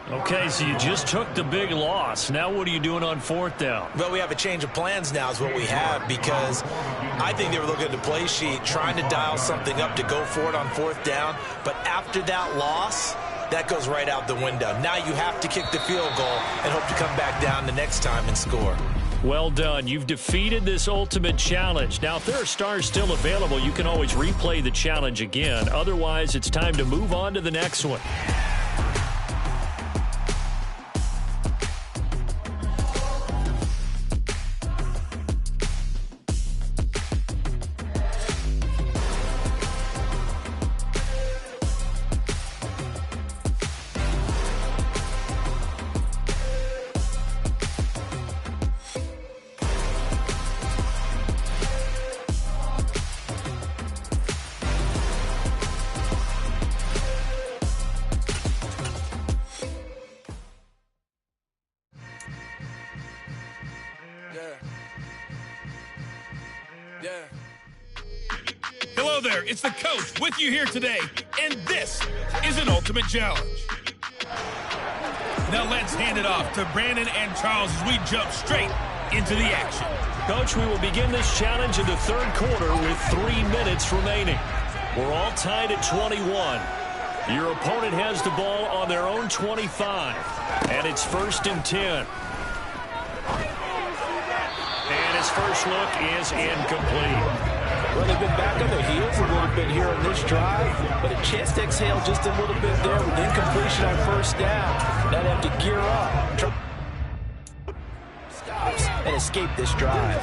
Okay, so you just took the big loss. Now what are you doing on 4th down? Well, we have a change of plans now is what we have, because I think they were looking at the play sheet, trying to dial something up to go for it on 4th down. But after that loss, that goes right out the window. Now you have to kick the field goal and hope to come back down the next time and score. Well done. You've defeated this ultimate challenge. Now, if there are stars still available, you can always replay the challenge again. Otherwise, it's time to move on to the next one. Hello there, it's the coach with you here today, and this is an ultimate challenge. Now let's hand it off to Brandon and Charles as we jump straight into the action. Coach, we will begin this challenge in the 3rd quarter with 3 minutes remaining. We're all tied at 21. Your opponent has the ball on their own 25, and it's 1st and 10. And his first look is incomplete. Well, they've been back on their heels a little bit here on this drive, but a chance to exhale just a little bit there with incompletion on 1st down. Now they have to gear up. Stops and escape this drive.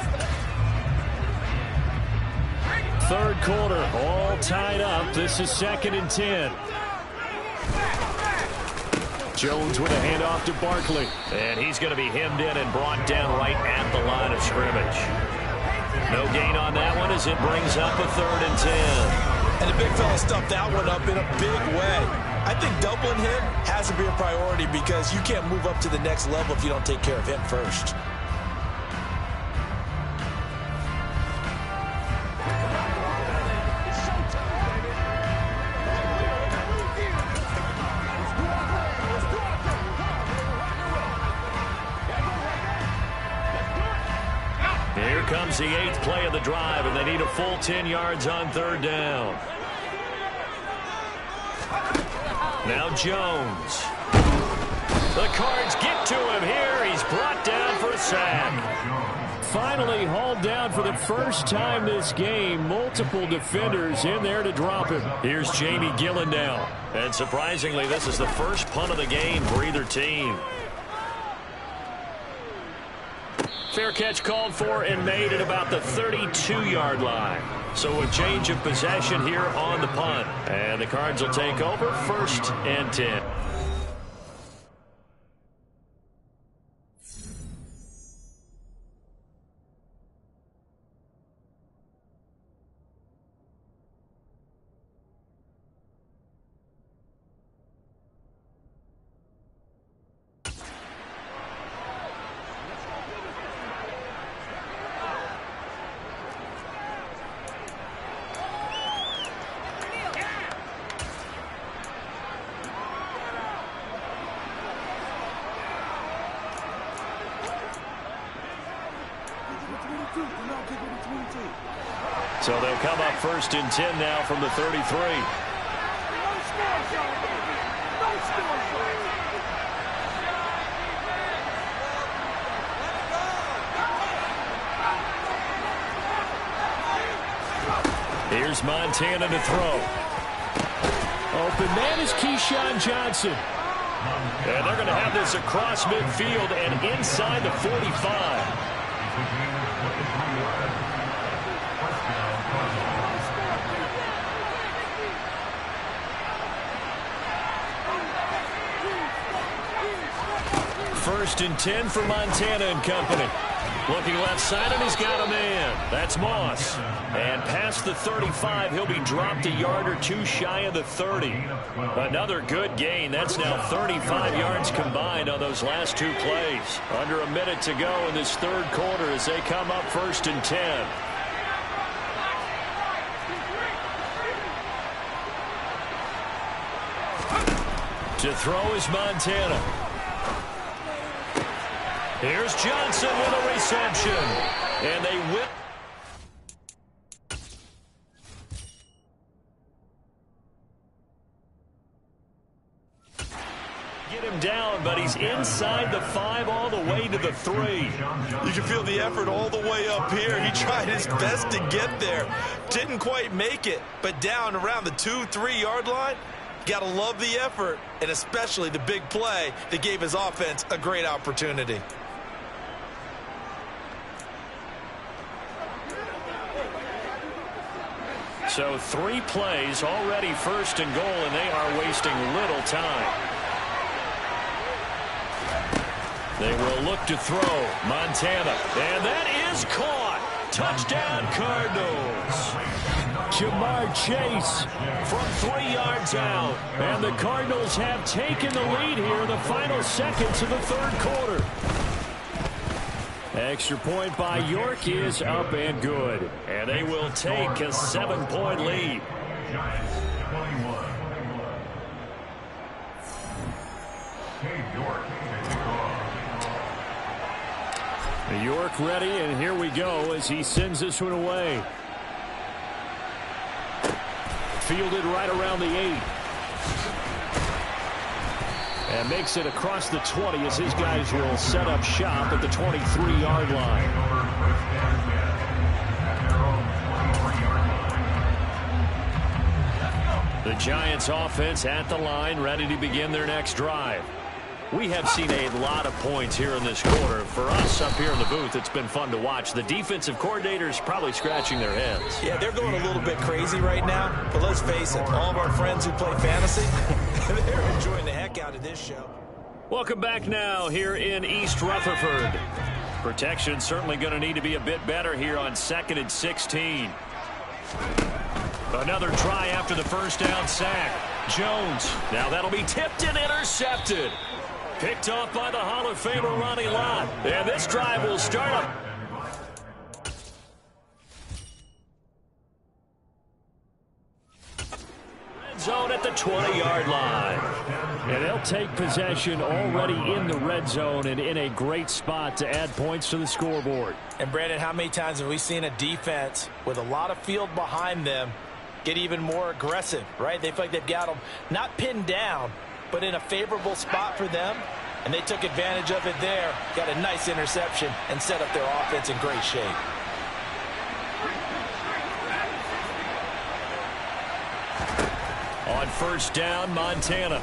3rd quarter, all tied up. This is 2nd and 10. Jones with a handoff to Barkley. And he's going to be hemmed in and brought down right at the line of scrimmage. No gain on that one as it brings up a 3rd and 10. And the big fella stuffed that one up in a big way. I think doubling him has to be a priority, because you can't move up to the next level if you don't take care of him first. Here comes the 8th play of the drive, and they need a full 10 yards on 3rd down. Now Jones. The Cards get to him here. He's brought down for a sack. Finally hauled down for the first time this game. Multiple defenders in there to drop him. Here's Jamie Gillen now. And surprisingly, this is the first punt of the game for either team. Fair catch called for and made at about the 32-yard line. So a change of possession here on the punt. And the Cards will take over 1st and 10. So they'll come up 1st and 10 now from the 33. Here's Montana to throw. Open man is Keyshawn Johnson. And they're going to have this across midfield and inside the 45. First and 10 for Montana and company. Looking left side, and he's got a man. That's Moss. And past the 35, he'll be dropped a yard or two shy of the 30. Another good gain. That's now 35 yards combined on those last 2 plays. Under a minute to go in this 3rd quarter as they come up 1st and 10. To throw is Montana. Here's Johnson with a reception. And they whip. Get him down, but he's inside the 5 all the way to the 3. You can feel the effort all the way up here. He tried his best to get there. Didn't quite make it, but down around the 2-3 yard line. Got to love the effort, and especially the big play that gave his offense a great opportunity. So 3 plays, already 1st and goal, and they are wasting little time. They will look to throw. Montana. And that is caught. Touchdown, Cardinals. Jamar Chase from 3 yards out. And the Cardinals have taken the lead here in the final seconds of the 3rd quarter. Extra point by York is up and good. And they will take a 7-point lead. Giants 21. York ready, and here we go as he sends this one away. Fielded right around the 8. And makes it across the 20 as his guys will set up shop at the 23-yard line. The Giants offense at the line, ready to begin their next drive. We have seen a lot of points here in this quarter. For us up here in the booth, it's been fun to watch. The defensive coordinators probably scratching their heads. Yeah, they're going a little bit crazy right now. But let's face it, all of our friends who play fantasy, they're enjoying the heck out of this show. Welcome back now here in East Rutherford. Protection certainly going to need to be a bit better here on 2nd and 16. Another try after the first down sack. Jones. Now that'll be tipped and intercepted. Picked off by the Hall of Famer Ronnie Lott. And this drive will start up. Red zone at the 20-yard line. And they'll take possession already in the red zone and in a great spot to add points to the scoreboard. And Brandon, how many times have we seen a defense with a lot of field behind them get even more aggressive, right? They feel like they've got them not pinned down, but in a favorable spot for them, and they took advantage of it there, got a nice interception, and set up their offense in great shape. On first down, Montana.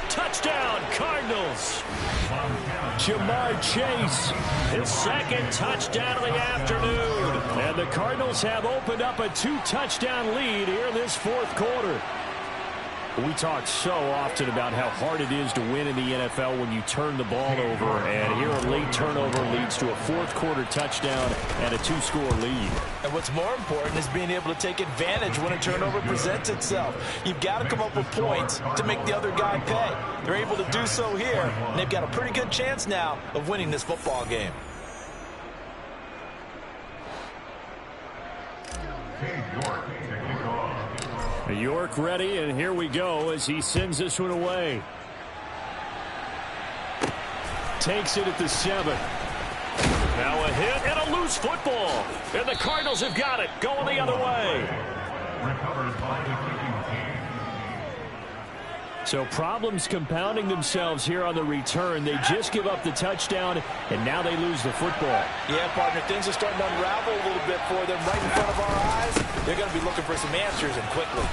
Touchdown, Cardinals. Jamar Chase. His 2nd touchdown of the afternoon. And the Cardinals have opened up a 2-touchdown lead here in this 4th quarter. We talk so often about how hard it is to win in the NFL when you turn the ball over. And here a late turnover leads to a 4th quarter touchdown and a 2-score lead. And what's more important is being able to take advantage when a turnover presents itself. You've got to come up with points to make the other guy pay. They're able to do so here, and they've got a pretty good chance now of winning this football game. York ready, and here we go as he sends this one away. Takes it at the 7. Now a hit and a loose football. And the Cardinals have got it, going the other way. So problems compounding themselves here on the return. They just give up the touchdown, and now they lose the football. Yeah, partner, things are starting to unravel a little bit for them right in front of our eyes. They're going to be looking for some answers, and quickly.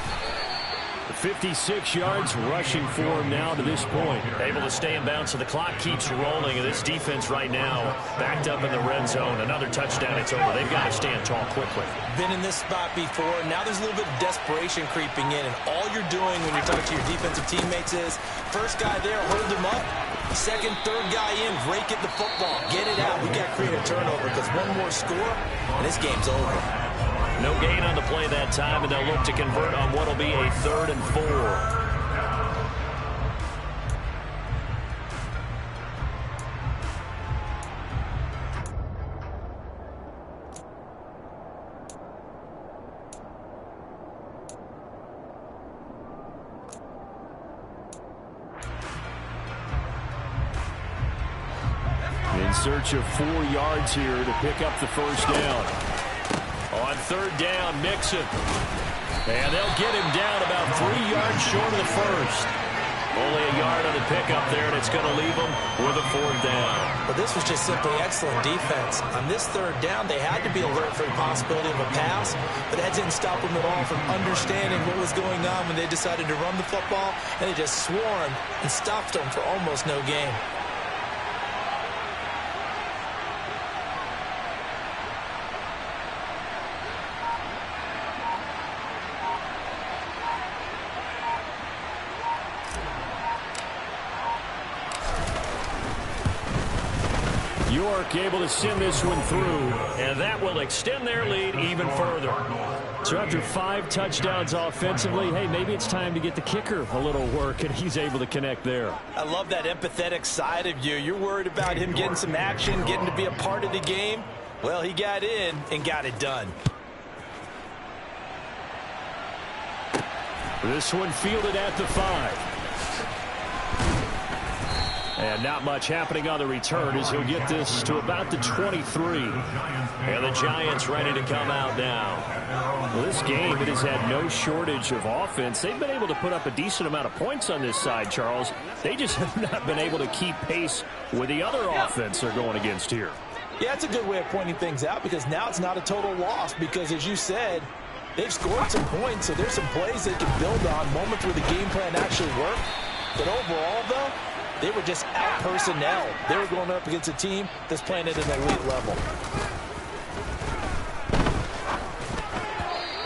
56 yards rushing for him now to this point. Able to stay in bounds, so the clock keeps rolling. And this defense right now backed up in the red zone. Another touchdown, it's over. They've got to stand tall quickly. Been in this spot before. Now there's a little bit of desperation creeping in. And all you're doing when you're talking to your defensive teammates is, first guy there, hold him up. Second, third guy in, break at the football. Get it out. We got to create a turnover because one more score, and this game's over. No gain on the play that time, and they'll look to convert on what will be a 3rd and 4. search of 4 yards here to pick up the first down. On third down, Mixon. And they'll get him down about 3 yards short of the first. Only a yard on the pickup there, and it's going to leave them with a 4th down. Well, this was just simply excellent defense. On this third down, they had to be alert for the possibility of a pass, but that didn't stop them at all from understanding what was going on when they decided to run the football, and they just swarmed and stopped them for almost no gain. York able to send this one through, and that will extend their lead even further. So after 5 touchdowns offensively, hey, maybe it's time to get the kicker a little work, and he's able to connect there. I love that empathetic side of you. You're worried about him getting some action, getting to be a part of the game. Well, he got in and got it done. This one fielded at the 5. And not much happening on the return as he'll get this to about the 23. And the Giants ready to come out now. Well, this game, it has had no shortage of offense. They've been able to put up a decent amount of points on this side, Charles. They just have not been able to keep pace with the other offense they're going against here. Yeah, it's a good way of pointing things out because now it's not a total loss because, as you said, they've scored some points, so there's some plays they can build on, moments where the game plan actually worked. But overall, though, they were just out personnel. They were going up against a team that's playing at an elite level.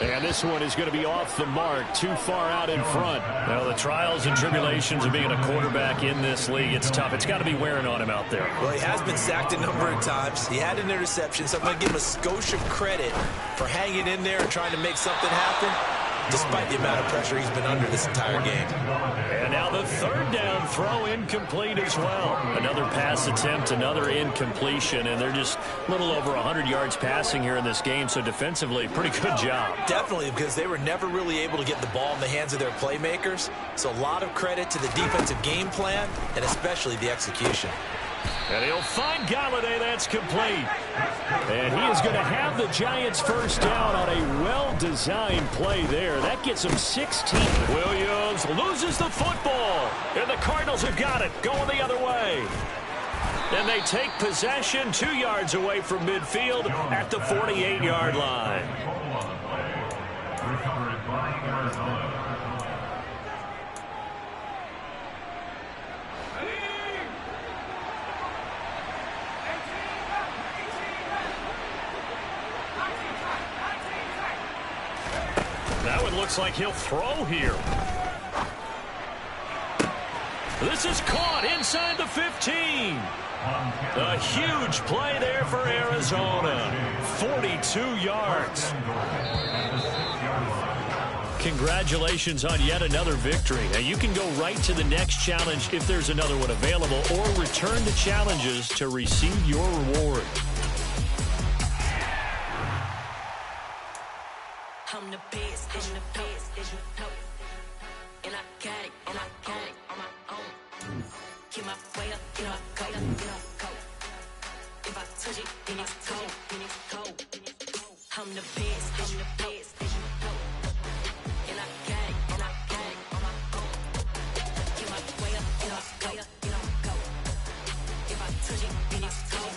And this one is going to be off the mark, too far out in front. Now, the trials and tribulations of being a quarterback in this league, it's tough. It's got to be wearing on him out there. Well, he has been sacked a number of times. He had an interception, so I'm going to give him a skosh of credit for hanging in there and trying to make something happen, despite the amount of pressure he's been under this entire game. And now the third down throw incomplete as well. Another pass attempt, another incompletion, and they're just a little over 100 yards passing here in this game, so defensively, pretty good job. Definitely, because they were never really able to get the ball in the hands of their playmakers, so a lot of credit to the defensive game plan and especially the execution. And he'll find Galladay. That's complete. And he is going to have the Giants first down on a well-designed play there. That gets him 16. Williams loses the football. And the Cardinals have got it, going the other way. And they take possession 2 yards away from midfield at the 48-yard line. Recovered by Arizona. Now it looks like he'll throw here. This is caught inside the 15. A huge play there for Arizona. 42 yards. Congratulations on yet another victory. Now you can go right to the next challenge if there's another one available, or return to challenges to receive your reward. I'm the best, I'm the best, and I got it, and I got it on my own. Keep my way up, you know I go, If I touch it, then it's cold, I'm the best, I'm the best, and I got it, and I got it on my own. Keep my way up, you know I go, If I touch it, then it's cold,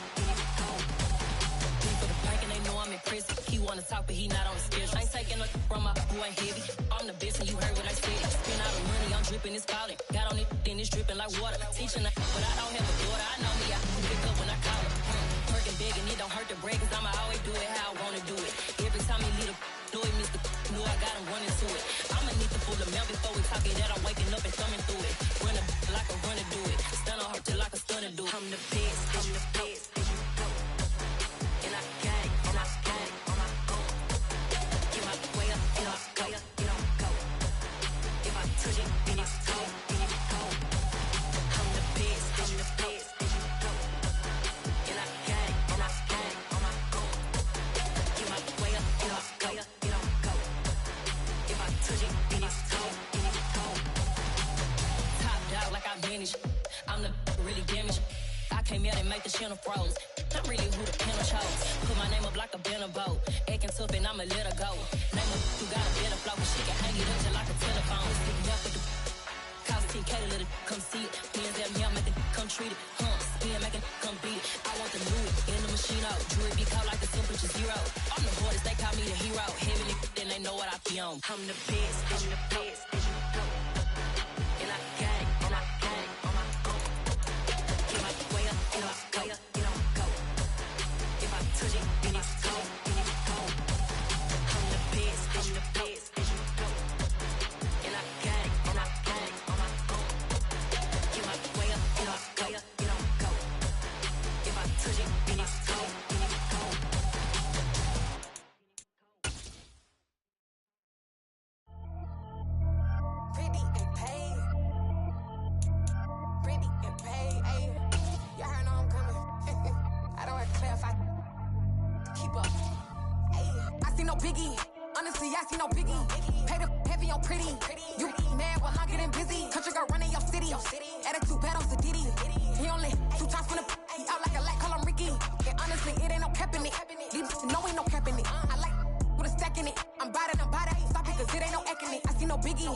For the plank and they know I'm impressive. He wanna talk, but he not on the schedule. I ain't taking no from my boy ain't heavy. I'm the best and you heard what I said. Spend all the money, I'm dripping, it's falling. Got on it, then it's dripping like water. Teaching but I don't have a daughter. I know me, I pick up when I call it. Working big and it don't hurt to break, cause I'ma always do it how I wanna do it. Every time he lead a do it, Mr. Knew I got him running to it. I'ma need to pull the mail before we talk it that I'm waking up and thumbing through it. Run like a runner do it. Stun on her till like a stunner do it. I'm the best, I'm the best. And I got it, and I got it on my own. Get my way up, you know I go, If I touch it, then it's cold, I'm the best, I'm the best. make the channel froze. I'm really who the panel chose. Put my name up like a banner boat. Acting tough and I'ma let her go. Name her who got a better flow, but she can hang it up just like a telephone. Stick me up with the call TK to let it come see it. Me and them here make it come treat it. Spin make it come beat it. I want the new in the machine out. Jewelry be called like the temperature zero. I'm the hardest, they call me the hero. Heavenly, then they know what I be on. I'm the best, I'm the best, and you go. And I got it, and I got it on my own. Get my way up, and I go, and I go. If I touch it, then it's cold, then it's cold. I'm the best, and you the best, and you go. And I got it, and I got it on my own. Get my way up, and I go, and I go. If I touch it, then it's cold, then it's cold. Pretty and paid. Pretty and paid, ayy. Y'all heard know I'm coming. I don't have to clarify. Keep up. Ayy. I see no biggie. Honestly, I see no biggie. Pay the heavy on pretty. You mad, well, I'm getting busy. Country girl running your city. Attitude bad on Sadiddy. He only 2 times from the he out like a light, call him Ricky. And honestly, it ain't no cap in it. These no ain't no cap in it. I like with a stack in it. I'm bad it. Stop it, cause it ain't no acting it. I see no biggie.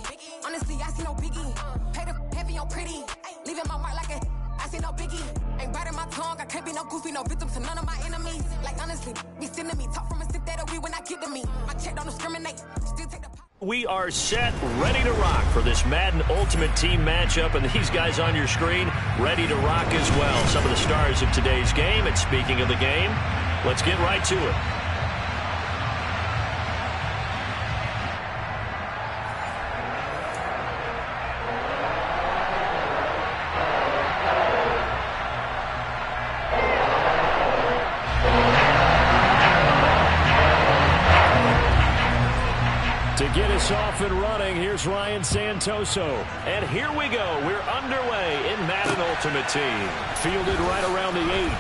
Honestly, I see no biggie. Pay the heavy on pretty. Leaving my mark like a I see no biggie. Ain't biting my tongue. I can't be no goofy, no victim to none of my enemies. Like honestly, be sending me talk from a sip that we when I get to me. My check don't discriminate. Still take the We are set, ready to rock for this Madden Ultimate Team matchup, and these guys on your screen ready to rock as well. Some of the stars of today's game, and speaking of the game, let's get right to it. To get us off and running, here's Ryan Santoso. And here we go. We're underway in Madden Ultimate Team. Fielded right around the 8.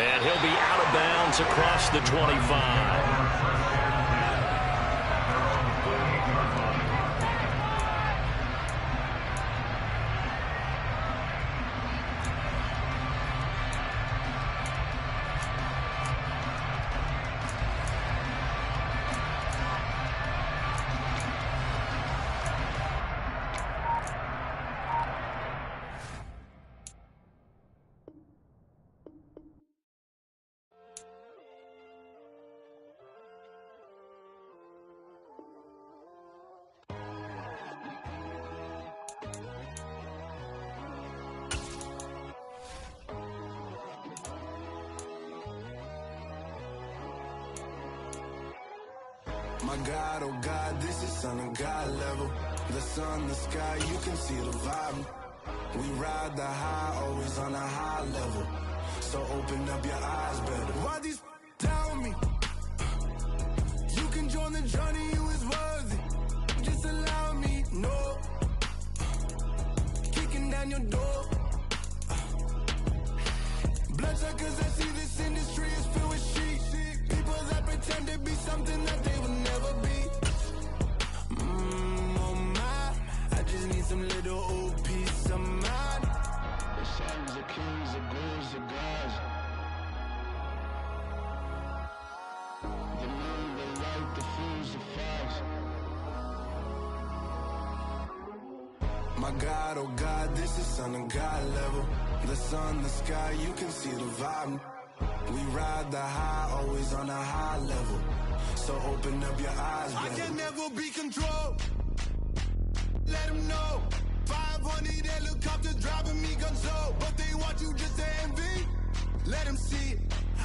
And he'll be out of bounds across the 25. My God, oh God, this is Son of God level. The sun, the sky, you can see the vibe. We ride the high, always on a high level. So open up your eyes better. Why these down me? You can join the journey, you is worthy. Just allow me, no. Kicking down your door. Bloodshot cause I see this industry is filled with sheep. People that pretend to be something that they will never be. Oh my, I just need some little old peace of mind. The sons of kings, the bulls, the gods. The moon, the light, the fools, the fogs. My God, oh God, this is Son of God level. The sun, the sky, you can see the vibe. We ride the high, always on a high level. So open up your eyes, baby. I can never be controlled. Let them know. 500 helicopters driving me gonzo. But they want you just to envy. Let them see it.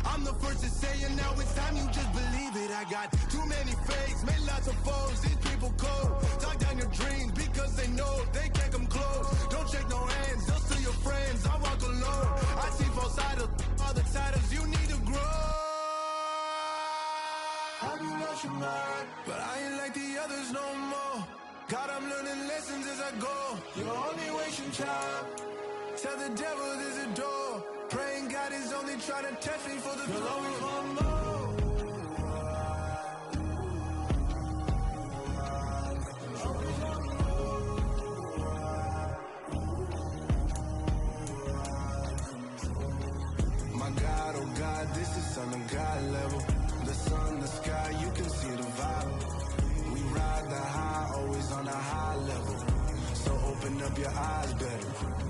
I'm the first to say it, now it's time you just believe it. I got too many fakes, made lots of foes. These people cold. Talk down your dreams because they know they can't come close. Don't shake no hands, just to your friends. I walk alone. I see false idols, other titles. You need to grow. Have you lost your mind? But I ain't like the others no more. God, I'm learning lessons as I go. You're only wasting time. Tell the devil there's a door. Praying God is only trying to test me for the glory. is on a God level. The sun, the sky, you can see the vibe. We ride the high, always on a high level. So open up your eyes better.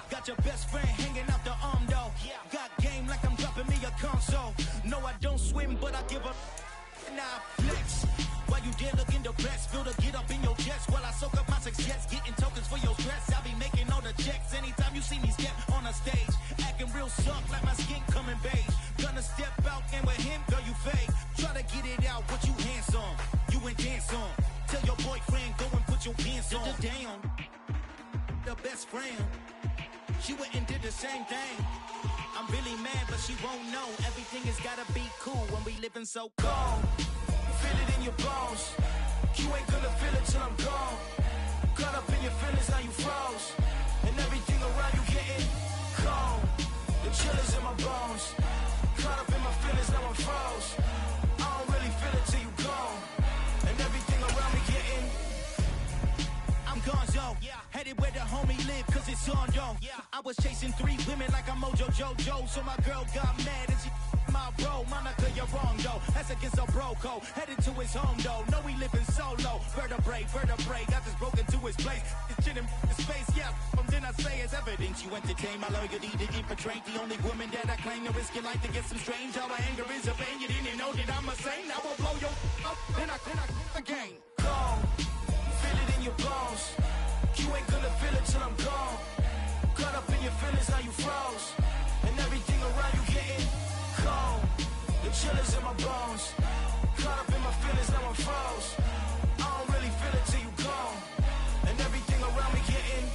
Got your best friend hanging out the arm though. Got game like I'm dropping me a console. No, I don't swim, but I give up. Nah, flex. While you there looking the best, feel the get up in your chest while I soak up my success. Getting tokens for your stress. I'll be making all the checks anytime you see me step on a stage. Acting real soft like my skin coming beige. Gonna step out and with him, girl, you fake. Try to get it out, what you handsome. You ain't dance on. Tell your boyfriend, go and put your pants on. Down. The best friend. She went and did the same thing. I'm really mad, but she won't know. Everything has gotta be cool when we living so cold. Feel it in your bones. You ain't gonna feel it till I'm gone. Caught up in your feelings, now you froze. And everything around you getting cold. The chill is in my bones. Caught up in my feelings, now I'm froze. I don't really feel it till you gone. And everything around me getting I'm gonzo. Headed where the homie live, cause it's on, yo. I was chasing 3 women like I'm Mojo Jojo. So my girl got mad and she my bro. Monica, you're wrong, though. That's against a bro code. Headed to his home, though. No, we living solo. Vertebrae. I just broke into his place. It's chin in his face, yeah. Then I say it's evidence. You entertain my loyalty to infiltrate the only woman that I claim to risk your life to get some strange. All my anger is a pain. You didn't know that I'm a saint. I will blow your up. Then I again. Gone. Feel it in your bones. You ain't gonna feel it till I'm gone. Caught up in your feelings, now you froze. And everything around you getting cold. The chill is in my bones. Caught up in my feelings, now I'm froze. I don't really feel it till you gone. And everything around me getting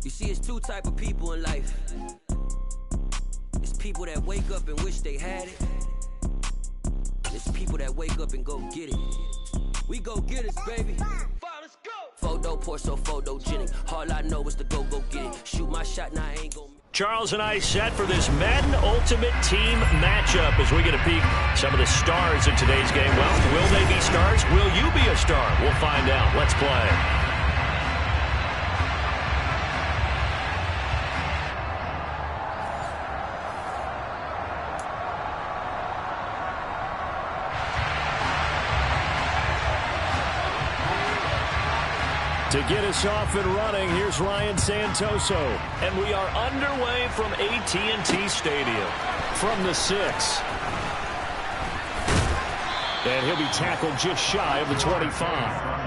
You see, it's two type of people in life. It's people that wake up and wish they had it. It's people that wake up and go get it. We go get it, baby. Let's go. Photo, Porto, photogenic. All I know is to go get it. Shoot my shot, now I ain't gonna. Charles and I set for this Madden Ultimate Team matchup as we get a peek some of the stars in today's game. Well, will they be stars? Will you be a star? We'll find out. Let's play. To get us off and running, here's Ryan Santoso. And we are underway from AT&T Stadium. From the 6. And he'll be tackled just shy of the 25.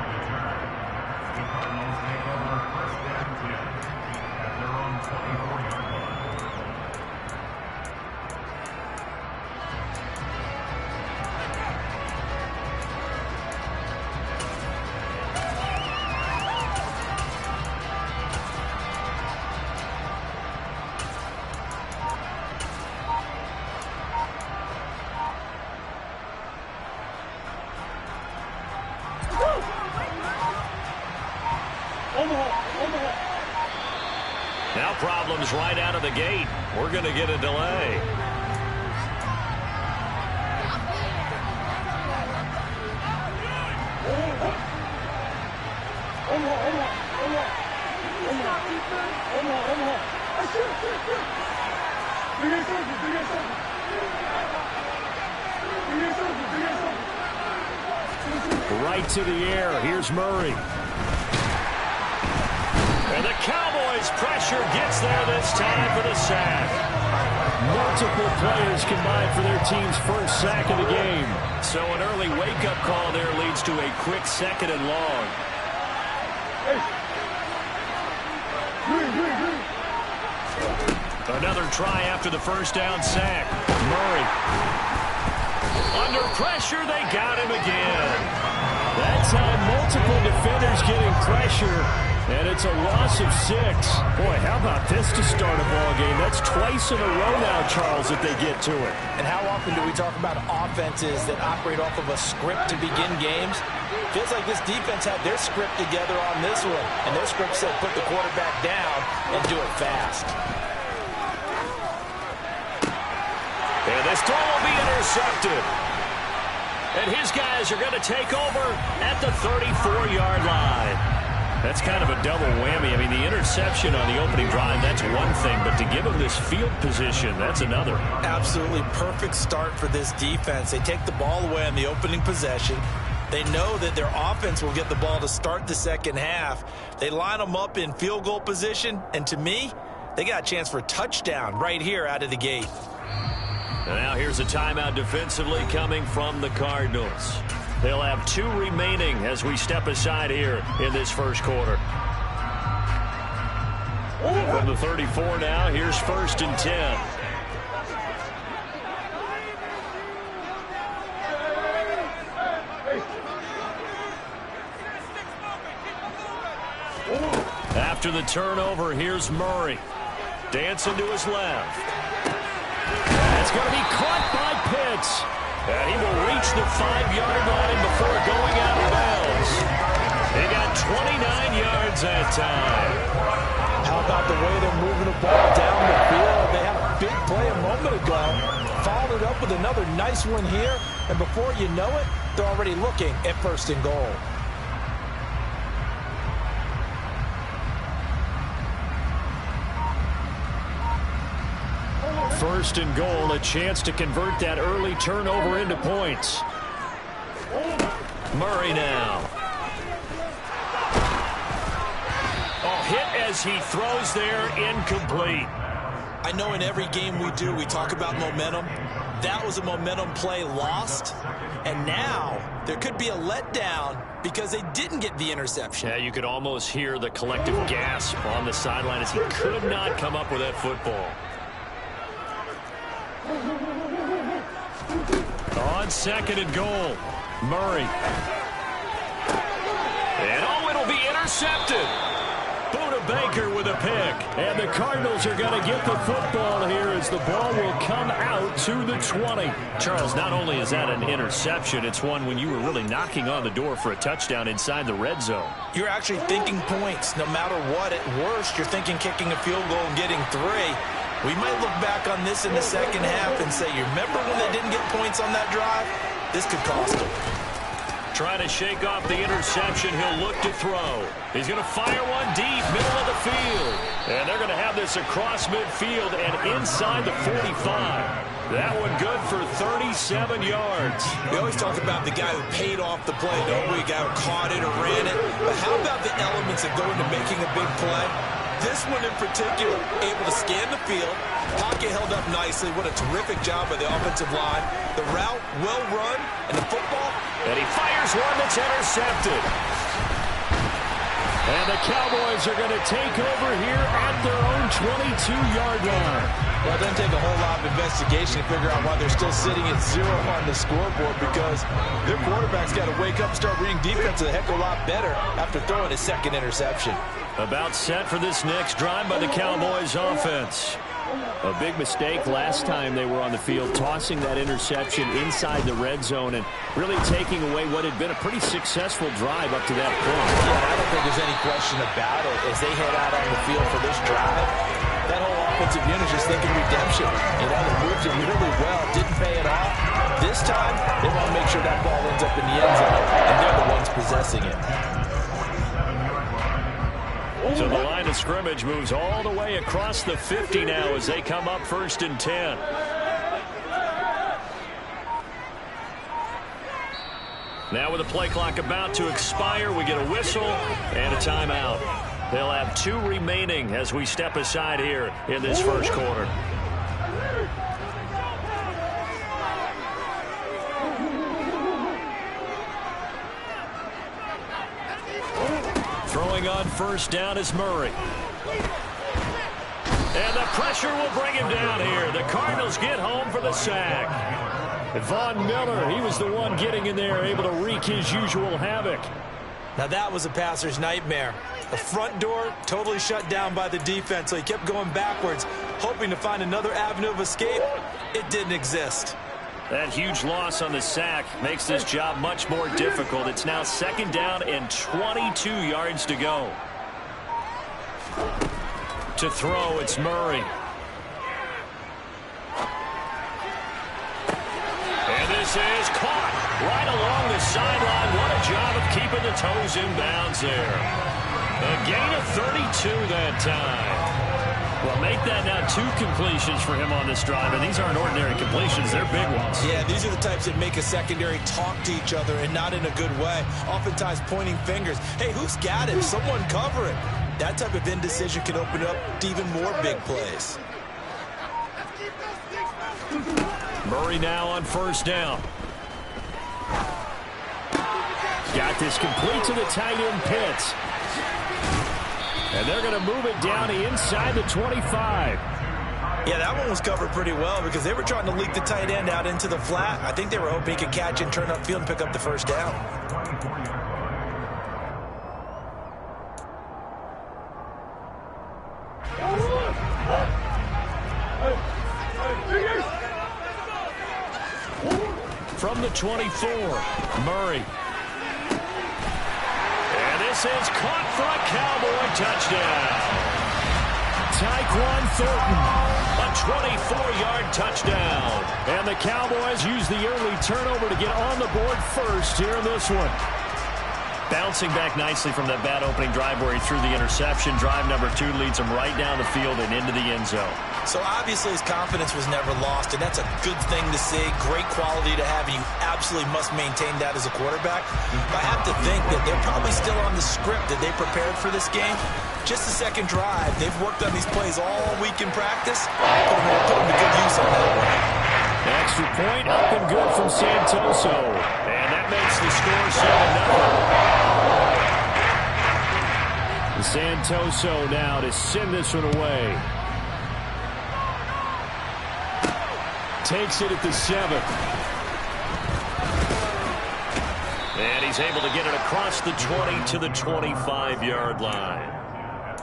Now problems right out of the gate. We're going to get a delay. Right to the air. Here's Murray. And the Cowboys' pressure gets there this time for the sack. Multiple players combined for their team's first sack of the game. So an early wake-up call there leads to a quick 2nd and long. Another try after the first down sack. Murray. Under pressure, they got him again. That's how multiple defenders getting pressure. And it's a loss of 6. Boy, how about this to start a ball game? That's twice in a row now, Charles, that they get to it. And how often do we talk about offenses that operate off of a script to begin games? Feels like this defense had their script together on this one. And their script said put the quarterback down and do it fast. And this throw will be intercepted. And his guys are going to take over at the 34-yard line. That's kind of a double whammy. I mean, the interception on the opening drive, that's one thing, but to give them this field position, that's another. Absolutely perfect start for this defense. They take the ball away on the opening possession. They know that their offense will get the ball to start the second half. They line them up in field goal position, and to me, they got a chance for a touchdown right here out of the gate. And now here's a timeout defensively coming from the Cardinals. They'll have 2 remaining as we step aside here in this first quarter. From the 34 now, here's 1st and 10. After the turnover, here's Murray. Dancing to his left. It's going to be caught by Pitts. And he will reach the 5-yard line before going out of bounds. He got 29 yards that time. How about the way they're moving the ball down the field? They had a big play a moment ago. Followed it up with another nice one here. And before you know it, they're already looking at 1st and goal. First and goal, a chance to convert that early turnover into points. Murray now. Oh, hit as he throws there, incomplete. I know in every game we do, we talk about momentum. That was a momentum play lost. And now there could be a letdown because they didn't get the interception. Yeah, you could almost hear the collective gasp on the sideline as he could not come up with that football. On 2nd and goal, Murray. And it'll be intercepted. Buda Baker with a pick. And the Cardinals are going to get the football here as the ball will come out to the 20. Charles, not only is that an interception, it's one when you were really knocking on the door for a touchdown inside the red zone. You're actually thinking points. No matter what, at worst, you're thinking kicking a field goal and getting 3. We might look back on this in the second half and say, you remember when they didn't get points on that drive? This could cost them. Trying to shake off the interception. He'll look to throw. He's going to fire one deep, middle of the field. And they're going to have this across midfield and inside the 45. That one good for 37 yards. We always talk about the guy who paid off the play, don't we? The guy who caught it or ran it. But how about the elements that go into making a big play? This one in particular, able to scan the field. Pocket held up nicely. What a terrific job by the offensive line. The route, well run, and the football. And he fires one that's intercepted. And the Cowboys are going to take over here at their own 22-yard line. Well, it doesn't take a whole lot of investigation to figure out why they're still sitting at 0 on the scoreboard, because their quarterback's got to wake up and start reading defense a heck of a lot better after throwing his second interception. About set for this next drive by the Cowboys offense. A big mistake last time they were on the field, tossing that interception inside the red zone and really taking away what had been a pretty successful drive up to that point. Yeah, I don't think there's any question about it. As they head out on the field for this drive, that whole offensive unit is just thinking redemption. You know, they moved it really well, didn't pay it off. This time, they want to make sure that ball ends up in the end zone, and they're the ones possessing it. So the line of scrimmage moves all the way across the 50 now as they come up 1st and 10. Now with the play clock about to expire, we get a whistle and a timeout. They'll have 2 remaining as we step aside here in this first quarter. Throwing on first down is Murray. And the pressure will bring him down here. The Cardinals get home for the sack. Von Miller, he was the one getting in there, able to wreak his usual havoc. Now that was a passer's nightmare. The front door totally shut down by the defense, so he kept going backwards, hoping to find another avenue of escape. It didn't exist. That huge loss on the sack makes this job much more difficult. It's now 2nd down and 22 yards to go. To throw, it's Murray. And this is caught right along the sideline. What a job of keeping the toes in bounds there. A gain of 32 that time. Well, make that now 2 completions for him on this drive, and these aren't ordinary completions. They're big ones. Yeah, these are the types that make a secondary talk to each other, and not in a good way. Oftentimes pointing fingers. Hey, who's got it? Someone cover it. That type of indecision can open up to even more big plays. Murray now on first down. Got this complete to the tight end Pitts. And they're going to move it down to inside the 25. Yeah, that one was covered pretty well because they were trying to leak the tight end out into the flat. I think they were hoping he could catch and turn upfield and pick up the first down. From the 24, Murray. And this is caught for a Cowboy touchdown. Tyquan Thornton, a 24-yard touchdown. And the Cowboys use the early turnover to get on the board first here in this one. Bouncing back nicely from that bad opening drive where he threw the interception. Drive number 2 leads him right down the field and into the end zone. So obviously his confidence was never lost, and that's a good thing to see. Great quality to have, and you absolutely must maintain that as a quarterback. But I have to think that they're probably still on the script that they prepared for this game. Just the second drive. They've worked on these plays all week in practice. Put them to good use on that one. Extra point up and good from Santoso. And that makes the score 7-0. Santoso now to send this one away. Takes it at the 7. And he's able to get it across the 20 to the 25-yard line.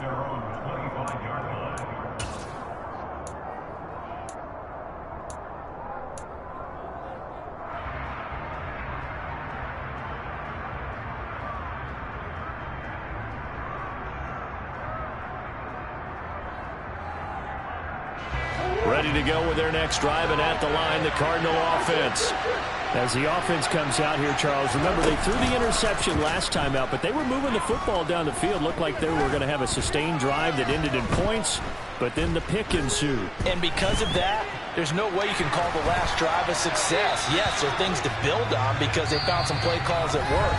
their own 25-yard line. Ready to go with their next drive, and at the line, the Cardinal offense. As the offense comes out here, Charles, remember they threw the interception last time out, but they were moving the football down the field. Looked like they were going to have a sustained drive that ended in points, but then the pick ensued. And because of that, there's no way you can call the last drive a success. Yes, there are things to build on because they found some play calls that work.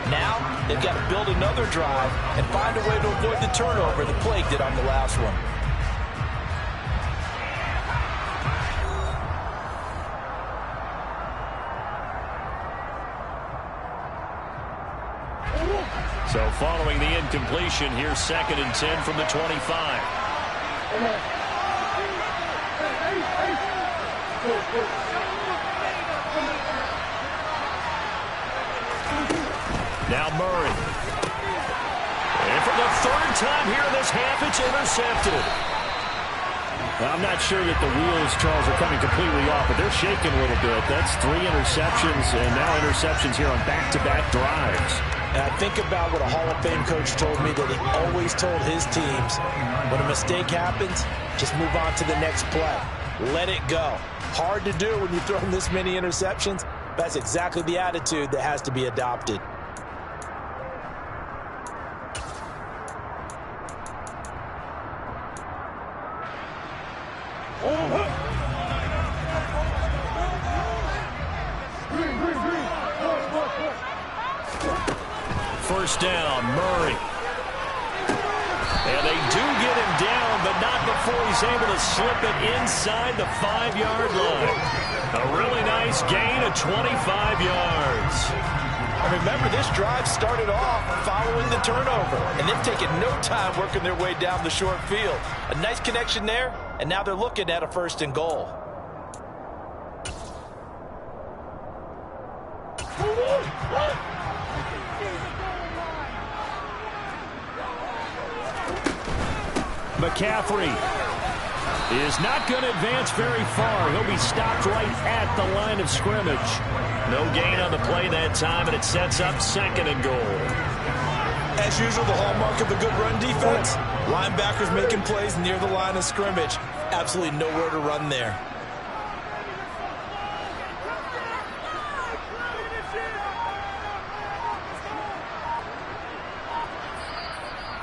Now, they've got to build another drive and find a way to avoid the turnover the Plague did on the last one. So following the incompletion, here's 2nd and 10 from the 25. Now Murray. And for the 3rd time here in this half, it's intercepted. I'm not sure that the wheels, Charles, are coming completely off, but they're shaking a little bit. That's 3 interceptions, and now interceptions here on back-to-back drives. And I think about what a Hall of Fame coach told me, that he always told his teams, when a mistake happens, just move on to the next play. Let it go. Hard to do when you throw this many interceptions. That's exactly the attitude that has to be adopted. First down, Murray. And they do get him down, but not before he's able to slip it inside the 5-yard line. A really nice gain of 25 yards. And remember, this drive started off following the turnover, and they've taken no time working their way down the short field. A nice connection there, and now they're looking at a 1st and goal. McCaffrey is not going to advance very far. He'll be stopped right at the line of scrimmage. No gain on the play that time, and it sets up 2nd and goal. As usual, the hallmark of a good run defense, linebackers making plays near the line of scrimmage. Absolutely nowhere to run there.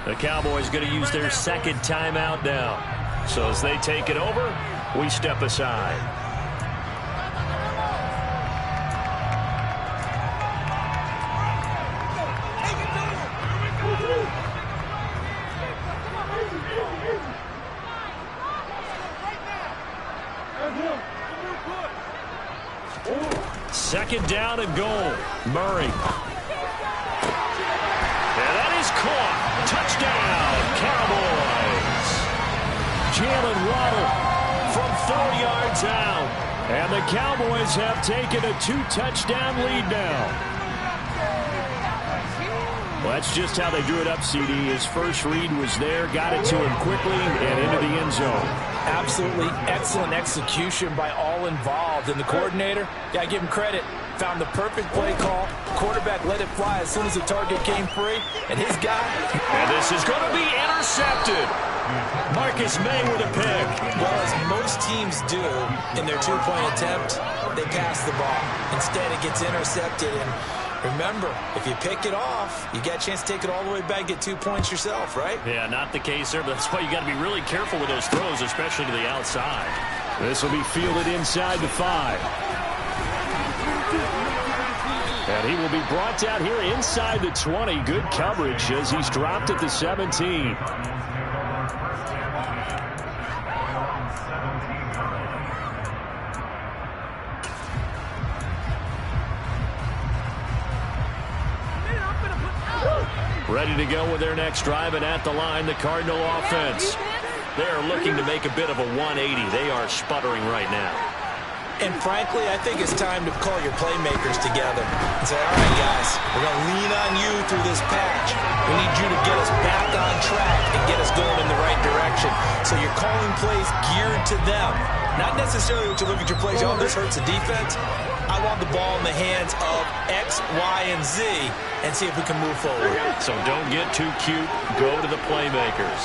The Cowboys going to use their 2nd timeout now. So as they take it over, we step aside. Second down and goal. Murray. And that is caught. Touchdown, Cowboys. Jalen Waddle from 4 yards out. And the Cowboys have taken a 2-touchdown lead now. Well, that's just how they drew it up, CD. His first read was there, got it to him quickly, and into the end zone. Absolutely excellent execution by all involved. And the coordinator, got to give him credit, found the perfect play call. Quarterback let it fly as soon as the target came free. And his guy... And this is going to be intercepted. Marcus May with a pick. Well, as most teams do in their 2-point attempt, they pass the ball. Instead, it gets intercepted. And remember, if you pick it off, you get a chance to take it all the way back, get 2 points yourself, right? Yeah, not the case there, but that's why you got to be really careful with those throws, especially to the outside. This will be fielded inside the 5. And he will be brought down here inside the 20. Good coverage as he's dropped at the 17. Ready to go with their next drive, and at the line, the Cardinal offense. They're looking to make a bit of a 180. They are sputtering right now. And frankly, I think it's time to call your playmakers together and say, all right, guys, we're going to lean on you through this patch. We need you to get us back on track and get us going in the right direction. So you're calling plays geared to them. Not necessarily what you look at your plays, oh, this hurts the defense. I want the ball in the hands of X, Y, and Z and see if we can move forward. So don't get too cute. Go to the playmakers.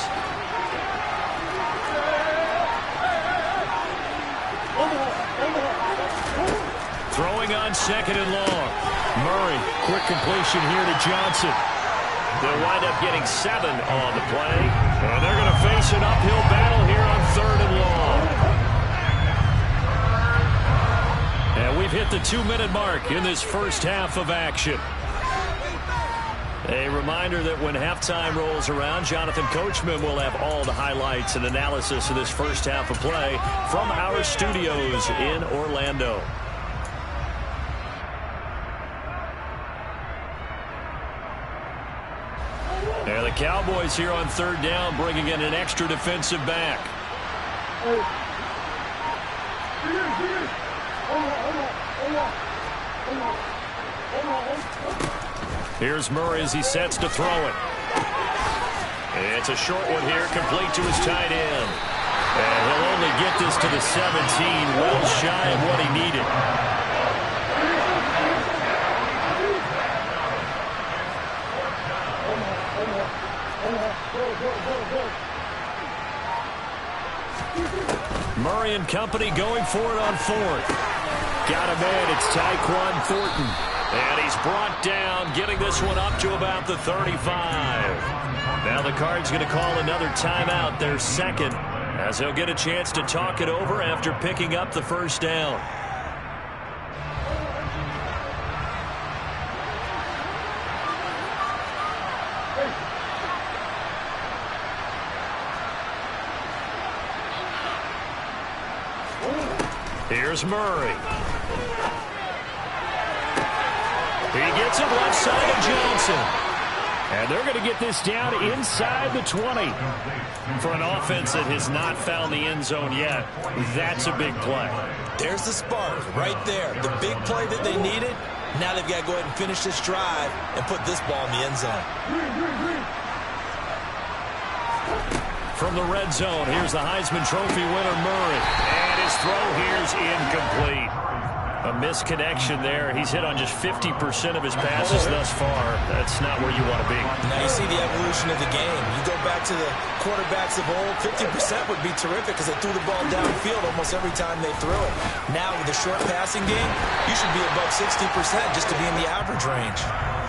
Throwing on second and long. Murray, quick completion here to Johnson. They'll wind up getting 7 on the play. And they're going to face an uphill battle here on third and long. And we've hit the 2-minute mark in this first half of action. A reminder that when halftime rolls around, Jonathan Coachman will have all the highlights and analysis of this first half of play from our studios in Orlando. And the Cowboys here on third down, bringing in an extra defensive back. Here's Murray as he sets to throw it. It's a short one here, complete to his tight end. And he'll only get this to the 17, well shy of what he needed. Murray and company going for it on fourth. Got a man, it's Tyquan Thornton. And he's brought down, getting this one up to about the 35. Now the Cards going to call another timeout, their second, as he'll get a chance to talk it over after picking up the first down. Here's Murray. He gets it left side of Johnson. And they're going to get this down inside the 20. For an offense that has not found the end zone yet, that's a big play. There's the spark right there. The big play that they needed. Now they've got to go ahead and finish this drive and put this ball in the end zone. From the red zone, here's the Heisman Trophy winner, Murray. And his throw here's incomplete. A misconnection there. He's hit on just 50% of his passes thus far. That's not where you want to be. Now you see the evolution of the game. You go back to the quarterbacks of old, 50% would be terrific because they threw the ball downfield almost every time they threw it. Now with the short passing game, you should be above 60% just to be in the average range.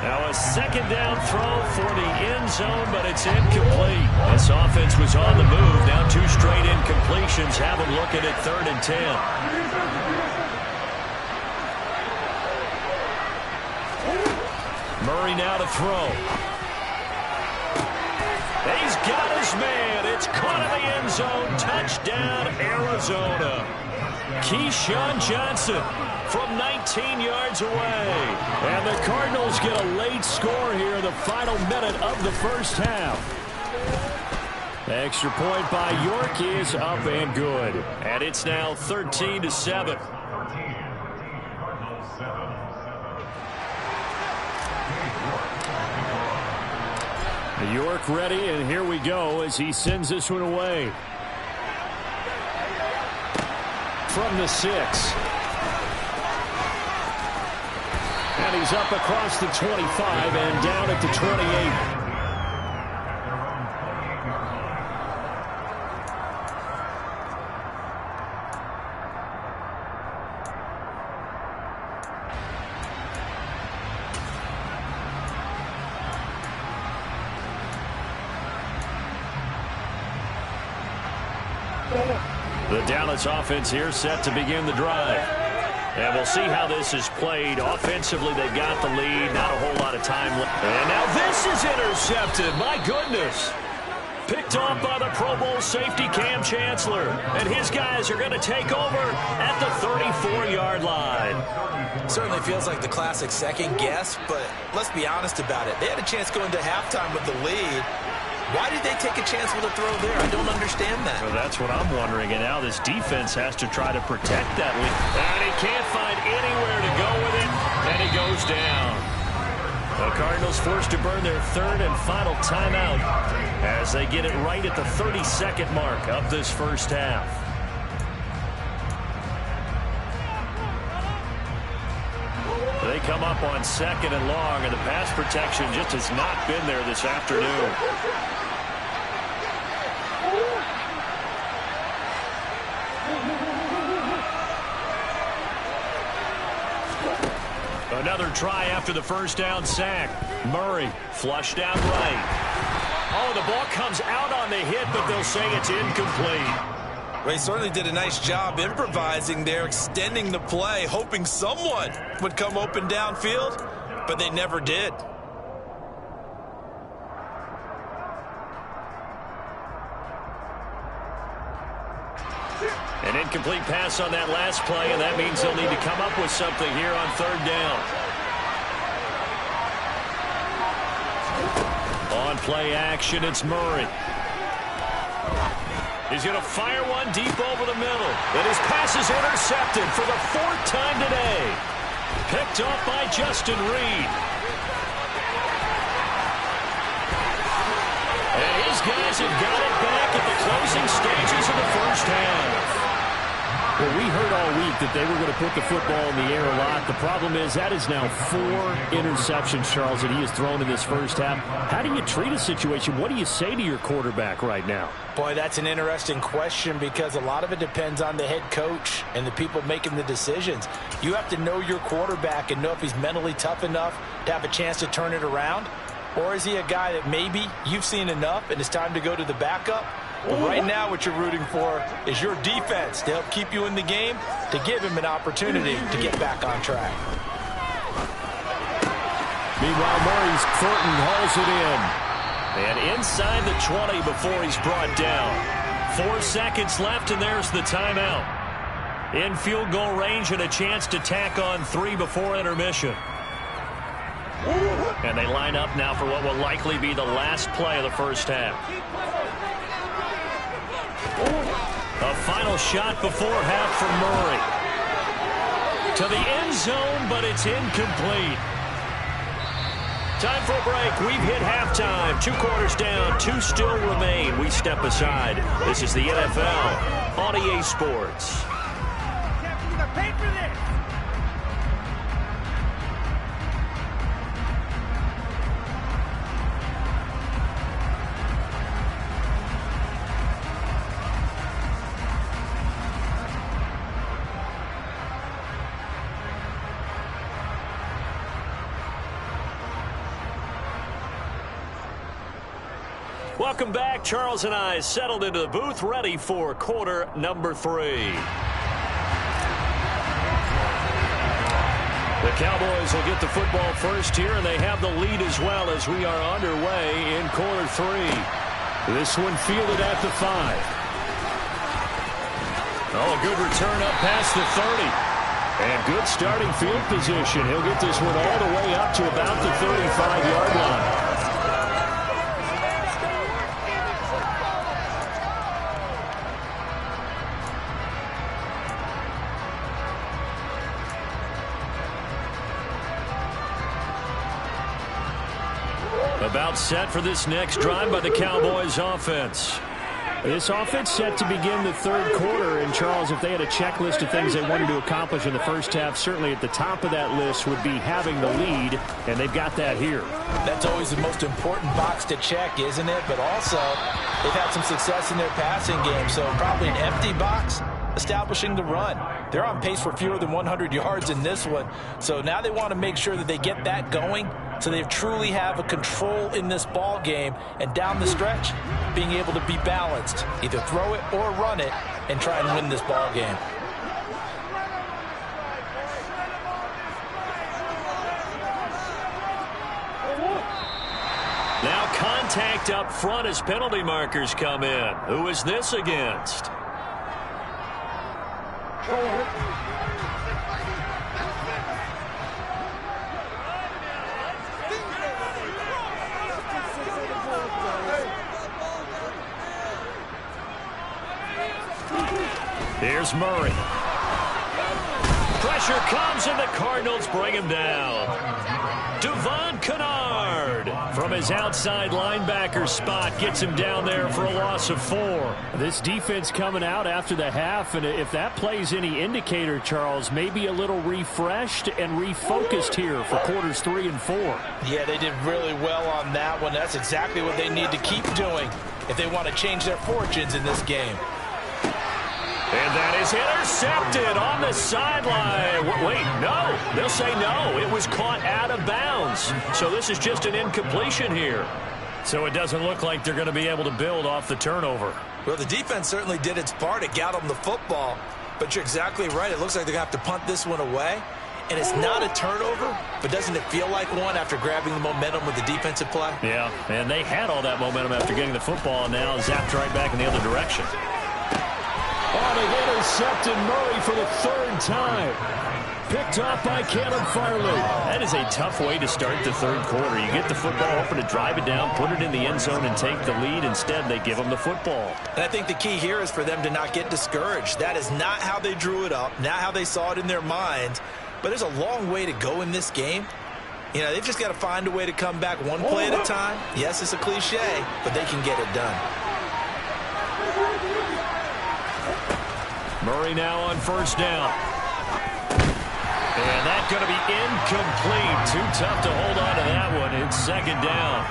Now a second down throw for the end zone, but it's incomplete. This offense was on the move. Now 2 straight incompletions have them looking at 3rd and 10. Murray now to throw. He's got his man. It's caught in the end zone. Touchdown, Arizona. Keyshawn Johnson from 19 yards away. And the Cardinals get a late score here in the final minute of the first half. Extra point by York is up and good. And it's now 13-7. York ready, and here we go as he sends this one away. From the 6. And he's up across the 25 and down at the 28. The Dallas offense here set to begin the drive. And we'll see how this is played. Offensively, they've got the lead. Not a whole lot of time left. And now this is intercepted. My goodness. Picked off by the Pro Bowl safety Cam Chancellor. And his guys are going to take over at the 34-yard line. Certainly feels like the classic second guess, but let's be honest about it. They had a chance going to halftime with the lead. Why did they take a chance with a throw there? I don't understand that. Well, that's what I'm wondering. And now this defense has to try to protect that lead. And he can't find anywhere to go with it. And he goes down. The Cardinals forced to burn their third and final timeout as they get it right at the 30-second mark of this first half. They come up on 2nd and long, and the pass protection just has not been there this afternoon. Another try after the first down sack. Murray flushed out right. Oh, the ball comes out on the hit, but they'll say it's incomplete. Well, he certainly did a nice job improvising there, extending the play, hoping someone would come open downfield, but they never did. An incomplete pass on that last play, and that means they'll need to come up with something here on 3rd down. On play action, it's Murray. He's going to fire one deep over the middle. And his pass is intercepted for the 4th time today. Picked off by Justin Reed. And his guys have got it back at the closing stages of the first half. Well, we heard all week that they were going to put the football in the air a lot. The problem is that is now 4 interceptions, Charles, that he has thrown in this first half. How do you treat a situation? What do you say to your quarterback right now? Boy, that's an interesting question because a lot of it depends on the head coach and the people making the decisions. You have to know your quarterback and know if he's mentally tough enough to have a chance to turn it around. Or is he a guy that maybe you've seen enough and it's time to go to the backup? But right now what you're rooting for is your defense to help keep you in the game, to give him an opportunity to get back on track. Meanwhile, Murray's Thornton hauls it in. And inside the 20 before he's brought down. 4 seconds left, and there's the timeout. In field goal range and a chance to tack on 3 before intermission. And they line up now for what will likely be the last play of the first half. A final shot before half from Murray. To the end zone, but it's incomplete. Time for a break. We've hit halftime. 2 quarters down, 2 still remain. We step aside. This is the NFL on EA Sports. You got paid for this. Welcome back. Charles and I settled into the booth, ready for quarter number 3. The Cowboys will get the football first here, and they have the lead as well as we are underway in quarter 3. This one fielded at the 5. Oh, good return up past the 30. And good starting field position. He'll get this one all the way up to about the 35-yard line. About set for this next drive by the Cowboys offense. This offense set to begin the 3rd quarter. And, Charles, if they had a checklist of things they wanted to accomplish in the first half, certainly at the top of that list would be having the lead, and they've got that here. That's always the most important box to check, isn't it? But also, they've had some success in their passing game, so probably an empty box establishing the run. They're on pace for fewer than 100 yards in this one, so now they want to make sure that they get that going so they truly have a control in this ball game, and down the stretch, being able to be balanced, either throw it or run it, and try and win this ball game. Now contact up front as penalty markers come in. Who is this against? Here's Murray. Pressure comes, and the Cardinals bring him down. Devon Kennard from his outside linebacker spot gets him down there for a loss of 4. This defense coming out after the half, and if that plays any indicator, Charles, maybe a little refreshed and refocused here for quarters 3 and 4. Yeah, they did really well on that one. That's exactly what they need to keep doing if they want to change their fortunes in this game. And that is intercepted on the sideline. Wait, no. They'll say no. It was caught out of bounds. So this is just an incompletion here. So it doesn't look like they're going to be able to build off the turnover. Well, the defense certainly did its part. It got them the football. But you're exactly right. It looks like they're going to have to punt this one away. And it's not a turnover, but doesn't it feel like one after grabbing the momentum with the defensive play? Yeah, and they had all that momentum after getting the football, and now zapped right back in the other direction. Oh, they've intercepted Murray for the 3rd time. Picked off by Caleb Farley. That is a tough way to start the 3rd quarter. You get the football, hoping to drive it down, put it in the end zone, and take the lead. Instead, they give them the football. And I think the key here is for them to not get discouraged. That is not how they drew it up, not how they saw it in their minds. But there's a long way to go in this game. You know, they've just got to find a way to come back one play at a time. Yes, it's a cliche, but they can get it done. Murray now on 1st down. And that's going to be incomplete. Too tough to hold on to that one. It's 2nd down.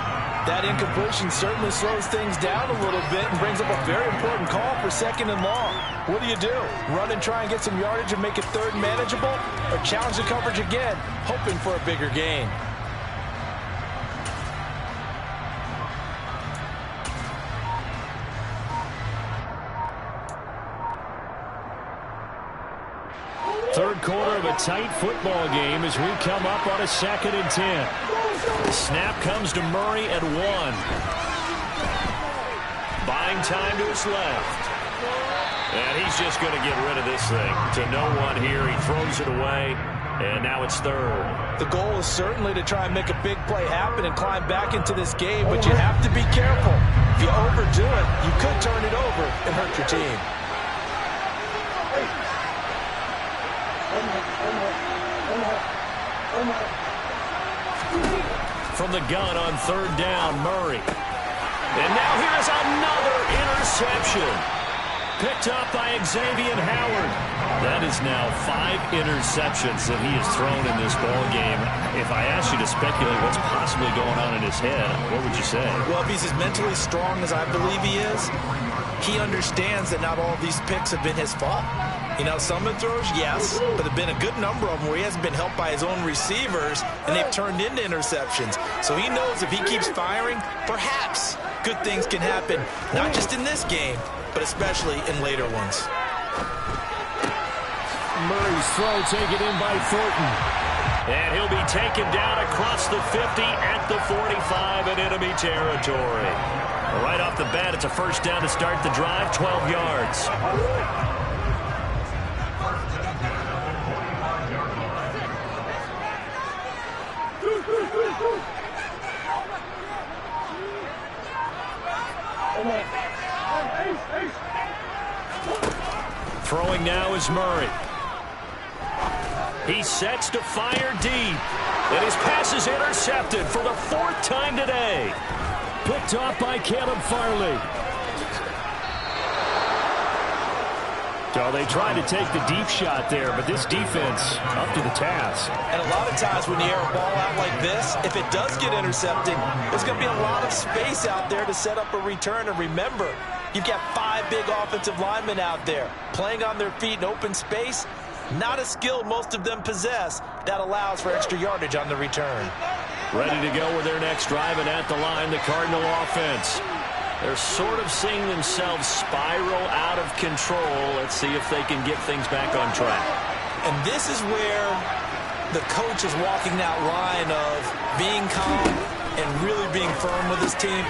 That incompletion certainly slows things down a little bit and brings up a very important call for 2nd and long. What do? Run and try and get some yardage and make it 3rd manageable? Or challenge the coverage again, hoping for a bigger gain? Third quarter of a tight football game as we come up on a 2nd and 10. The snap comes to Murray at 1. Buying time to his left. And he's just going to get rid of this thing. To no one here. He throws it away. And now it's 3rd. The goal is certainly to try and make a big play happen and climb back into this game, but you have to be careful. If you overdo it, you could turn it over and hurt your team. From the gun on 3rd down, Murray. And now here's another interception. Picked up by Xavier Howard. That is now 5 interceptions that he has thrown in this ball game. If I asked you to speculate what's possibly going on in his head, what would you say? Well, if he's as mentally strong as I believe he is, he understands that not all of these picks have been his fault. You know, some of the throws, yes, but there have been a good number of them where he hasn't been helped by his own receivers, and they've turned into interceptions. So he knows if he keeps firing, perhaps good things can happen, not just in this game, but especially in later ones. Murray's throw taken in by Thornton. And he'll be taken down across the 50 at the 45 in enemy territory. Right off the bat, it's a 1st down to start the drive, 12 yards. Throwing now is Murray. He sets to fire deep. And his pass is intercepted for the 4th time today. Picked off by Caleb Farley. So they tried to take the deep shot there, but this defense up to the task. And a lot of times when you air a ball out like this, if it does get intercepted, there's going to be a lot of space out there to set up a return. And remember, you've got 5 big offensive linemen out there playing on their feet in open space. Not a skill most of them possess that allows for extra yardage on the return. Ready to go with their next drive, and at the line, the Cardinal offense. They're sort of seeing themselves spiral out of control. Let's see if they can get things back on track. And this is where the coach is walking that line of being calm and really being firm with his team.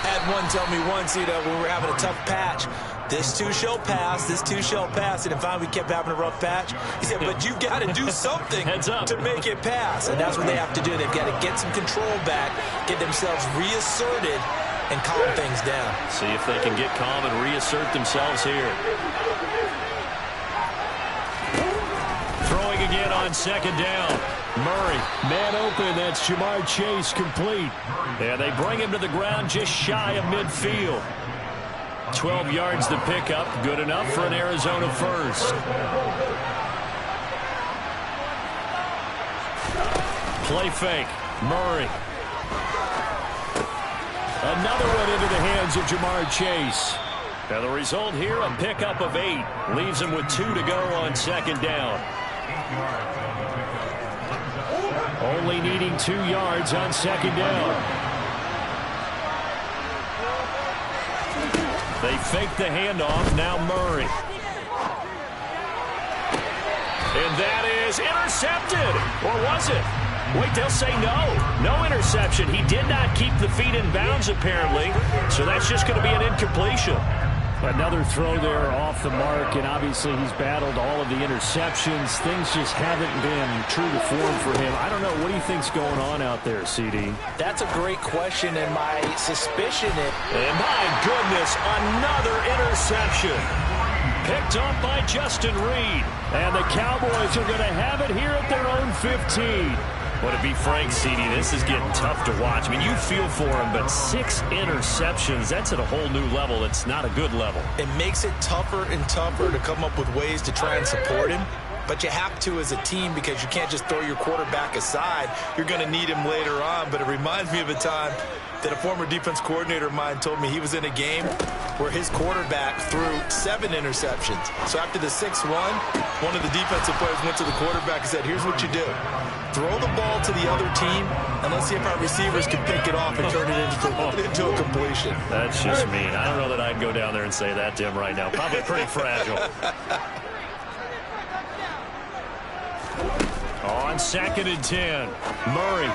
Had one tell me once, you know, when we were having a tough patch, this too shall pass, this too shall pass. And finally we kept having a rough patch. He said, but you've got to do something to make it pass. And that's what they have to do. They've got to get some control back, get themselves reasserted, and calm things down. See if they can get calm and reassert themselves here. again on second down. Murray, man open. That's Jamar Chase complete. And they bring him to the ground just shy of midfield. 12 yards to pick up. Good enough for an Arizona first. Play fake. Murray. Another one into the hands of Jamar Chase. Now the result here, a pickup of 8. Leaves him with 2 to go on second down. Only needing 2 yards on second down. They fake the handoff. Now Murray. And that is intercepted. Or was it? Wait, they'll say no. No interception. He did not keep the feet in bounds, apparently. So that's just going to be an incompletion. Another throw there off the mark, and obviously he's battled all of the interceptions. Things just haven't been true to form for him. I don't know. What do you think's going on out there, CD? That's a great question, and my suspicion is... And my goodness, another interception. Picked up by Justin Reed. And the Cowboys are going to have it here at their own 15. Well, to be frank, CD, this is getting tough to watch. I mean, you feel for him, but 6 interceptions, that's at a whole new level. It's not a good level. It makes it tougher and tougher to come up with ways to try and support him. But you have to as a team because you can't just throw your quarterback aside. You're going to need him later on. But it reminds me of a time that a former defense coordinator of mine told me he was in a game where his quarterback threw 7 interceptions. So after the 6th one of the defensive players went to the quarterback and said, here's what you do. Throw the ball to the other team, and let's see if our receivers can pick it off and turn it into a completion. That's just mean. I don't know that I'd go down there and say that to him right now. Probably pretty fragile. On 2nd and 10, Murray.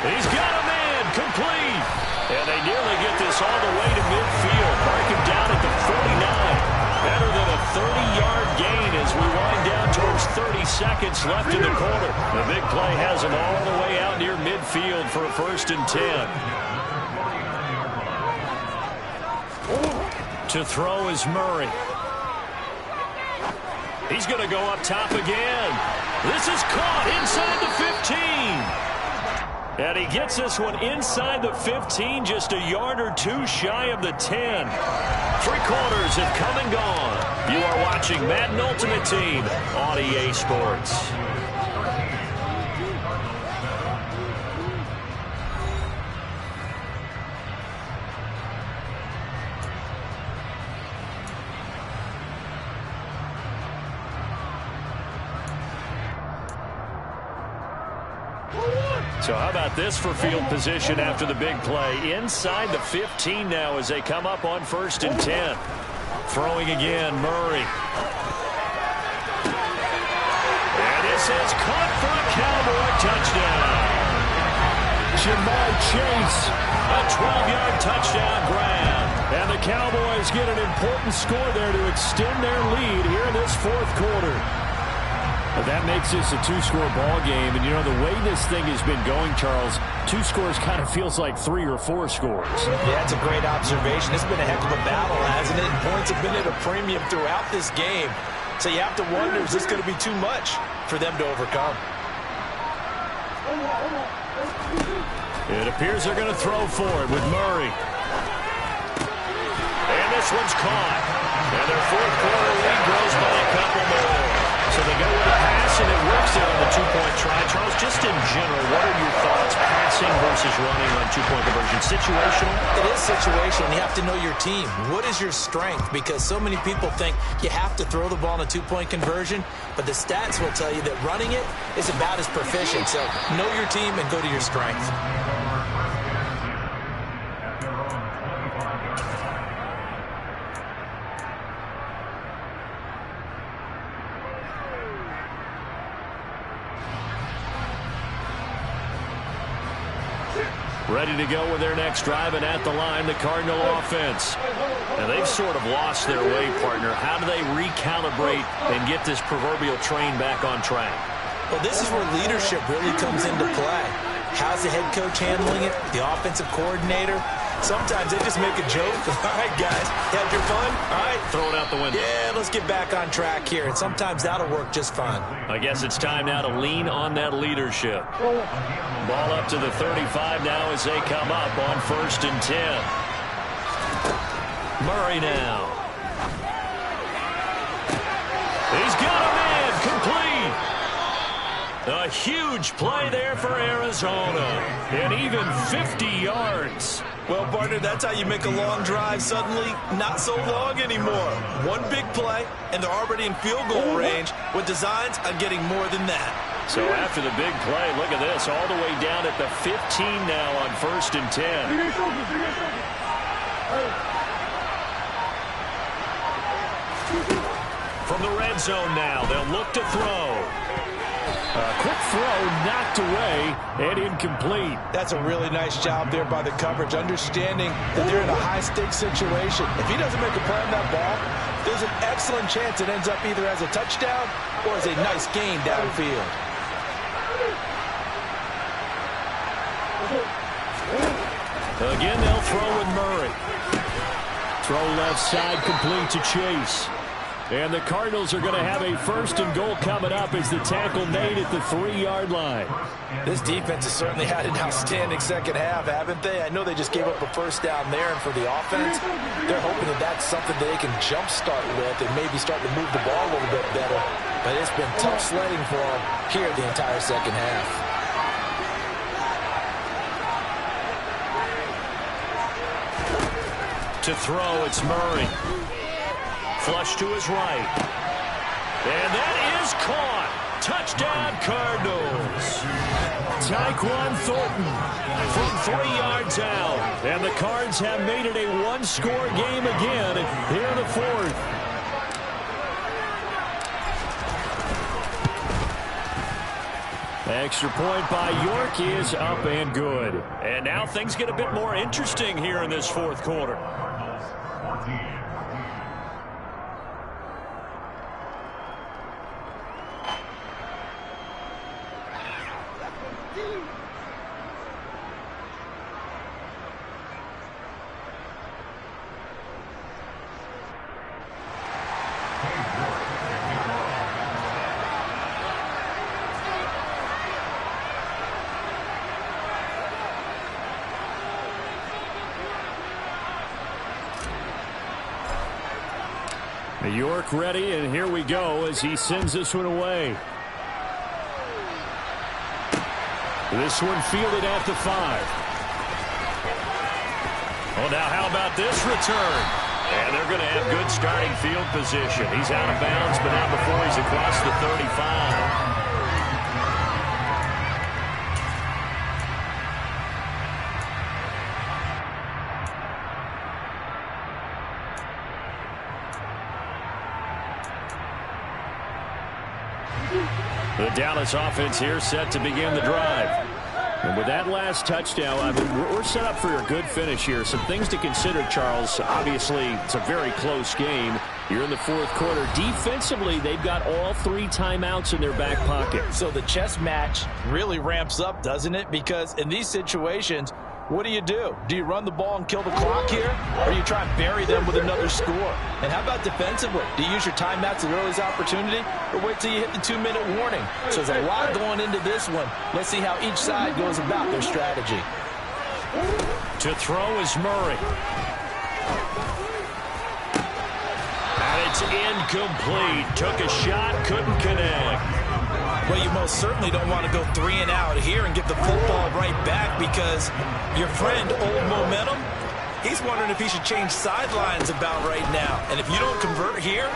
He's got a man, complete. And they nearly get this all the way to midfield. Mark him down at the 49. Better than a 30-yard gain as we wind down towards 30 seconds left in the quarter. The big play has him all the way out near midfield for a 1st and 10. To throw is Murray. He's going to go up top again. This is caught inside the 15. And he gets this one inside the 15, just a yard or 2 shy of the 10. 3 quarters have come and gone. You are watching Madden Ultimate Team on EA Sports. So how about this for field position after the big play? Inside the 15 now as they come up on 1st and 10. Throwing again, Murray. And this is caught for a Cowboy touchdown. Jamar Chase, a 12-yard touchdown grab. And the Cowboys get an important score there to extend their lead here in this 4th quarter. But that makes this a 2-score ball game. And, you know, the way this thing has been going, Charles, 2 scores kind of feels like 3 or 4 scores. Yeah, that's a great observation. It's been a heck of a battle, hasn't it? And points have been at a premium throughout this game. So you have to wonder, is this going to be too much for them to overcome? It appears they're going to throw for it with Murray. And this one's caught. And their 4th quarter lead grows by a couple more. So they go with a pass, and it works out on the 2-point try. Charles, just in general, what are your thoughts, passing versus running on 2-point conversion? Situational? It is situational. You have to know your team. What is your strength? Because so many people think you have to throw the ball in a 2-point conversion, but the stats will tell you that running it is about as proficient. So know your team and go to your strength. Ready to go with their next drive, and at the line, the Cardinal offense. And they've sort of lost their way, partner. How do they recalibrate and get this proverbial train back on track? Well, this is where leadership really comes into play. How's the head coach handling it? The offensive coordinator? Sometimes they just make a joke. All right, guys, you have your fun? All right. Throw it out the window. Yeah, let's get back on track here, and sometimes that'll work just fine. I guess it's time now to lean on that leadership. Ball up to the 35 now as they come up on 1st and 10. Murray now. He's got a man complete. A huge play there for Arizona. And even 50 yards. Well, partner, that's how you make a long drive suddenly not so long anymore. One big play, and they're already in field goal range with designs on getting more than that. So after the big play, look at this, all the way down at the 15 now on 1st and 10. From the red zone now, they'll look to throw. A quick throw knocked away and incomplete. That's a really nice job there by the coverage, understanding that they're in a high-stakes situation. If he doesn't make a play on that ball, there's an excellent chance it ends up either as a touchdown or as a nice gain downfield. Again, they'll throw with Murray. Throw left side complete to Chase. And the Cardinals are going to have a 1st and goal coming up as the tackle made at the 3-yard line. This defense has certainly had an outstanding second half, haven't they? I know they just gave up a first down there, and for the offense, they're hoping that that's something they can jumpstart with and maybe start to move the ball a little bit better. But it's been tough sledding for them here the entire second half. To throw, it's Murray. Flush to his right. And that is caught. Touchdown, Cardinals. Tyquan Thornton from 3 yards out. And the Cards have made it a one-score game again here in the 4th. Extra point by York is up and good. And now things get a bit more interesting here in this 4th quarter. York ready, and here we go as he sends this one away. This one fielded at the 5. Oh, now how about this return? And they're going to have good starting field position. He's out of bounds, but not before he's across the 35. The Dallas offense here set to begin the drive. And with that last touchdown, I mean, we're set up for a good finish here. Some things to consider, Charles. Obviously, it's a very close game. You're in the 4th quarter. Defensively, they've got all 3 timeouts in their back pocket. So the chess match really ramps up, doesn't it? Because in these situations, what do? Do you run the ball and kill the clock here? Or do you try and bury them with another score? And how about defensively? Do you use your timeouts at earliest opportunity? Or wait till you hit the 2-minute warning? So there's a lot going into this one. Let's see how each side goes about their strategy. To throw is Murray. And it's incomplete. Took a shot, couldn't connect. Well, you most certainly don't want to go 3 and out here and get the football right back because your friend, Old Momentum, he's wondering if he should change sidelines about right now. And if you don't convert here,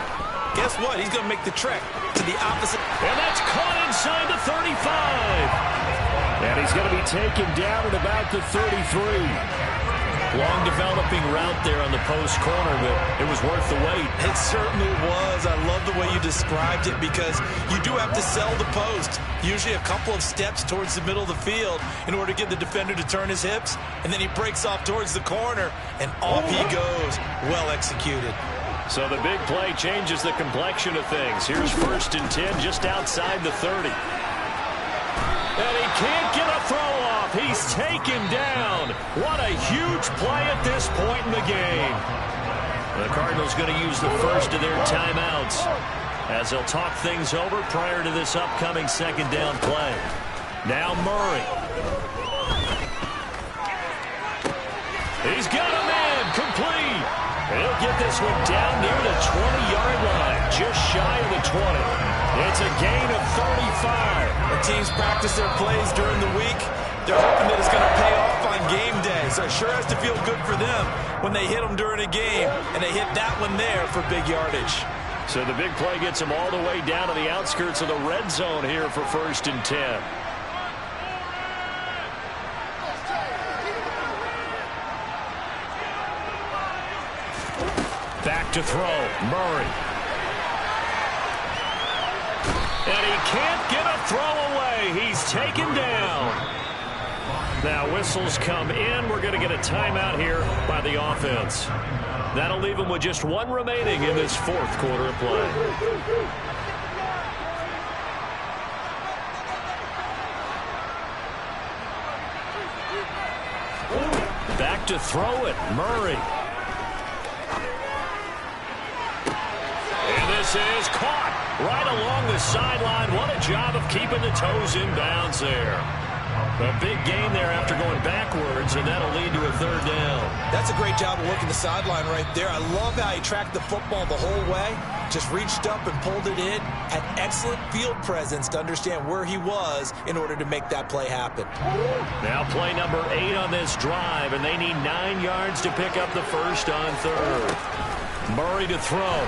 guess what? He's going to make the trek to the opposite. And that's caught inside the 35. And he's going to be taken down at about the 33. Long developing route there on the post corner, but it was worth the wait. It certainly was. I love the way you described it because you do have to sell the post. Usually a couple of steps towards the middle of the field in order to get the defender to turn his hips, and then he breaks off towards the corner, and off he goes. Well executed. So the big play changes the complexion of things. Here's 1st and 10 just outside the 30. And he can't get a throw off. He's taken down. What a huge play at this point in the game. The Cardinals going to use the first of their timeouts as they'll talk things over prior to this upcoming second down play. Now Murray. He's got a man complete. He'll get this one down near the 20-yard line, just shy of the 20. It's a gain of 35. The teams practice their plays during the week. They're hoping that it's going to pay off on game day. So it sure has to feel good for them when they hit them during a game, and they hit that one there for big yardage. So the big play gets them all the way down to the outskirts of the red zone here for 1st and 10. Back to throw, Murray. And he can't get a throw away. He's taken down. Now whistles come in. We're going to get a timeout here by the offense. That'll leave him with just one remaining in this 4th quarter of play. Back to throw it, Murray. And this is caught right along the sideline. What a job of keeping the toes in bounds there. A big gain there after going backwards, and that'll lead to a 3rd down. That's a great job of working the sideline right there. I love how he tracked the football the whole way, just reached up and pulled it in, had excellent field presence to understand where he was in order to make that play happen. Now play number 8 on this drive, and they need 9 yards to pick up the first on 3rd. Murray to throw.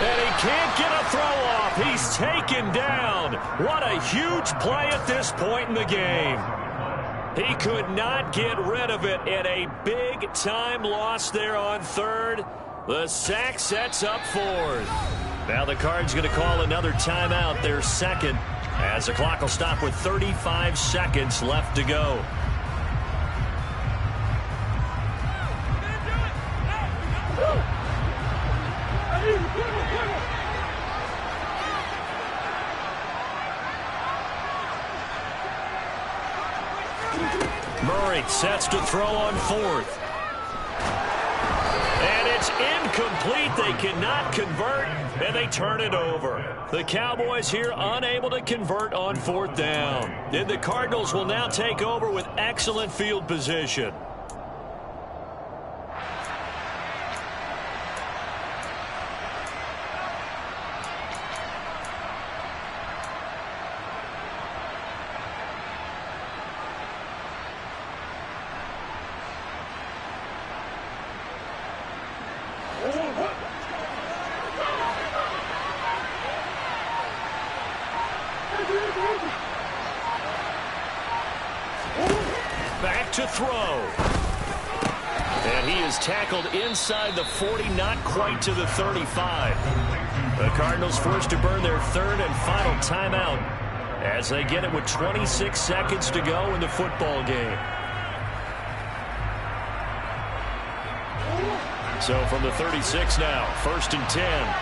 And he can't get a throw off. He's taken down. What a huge play at this point in the game. He could not get rid of it, and a big-time loss there on 3rd. The sack sets up 4th. Now the Cards going to call another timeout, their 2nd, as the clock will stop with 35 seconds left to go. Murray sets to throw on 4th. And it's incomplete. They cannot convert, and they turn it over. The Cowboys here unable to convert on 4th down. And the Cardinals will now take over with excellent field position. Back to throw. And he is tackled inside the 40, not quite to the 35. The Cardinals forced to burn their 3rd and final timeout as they get it with 26 seconds to go in the football game. So from the 36 now, 1st and 10.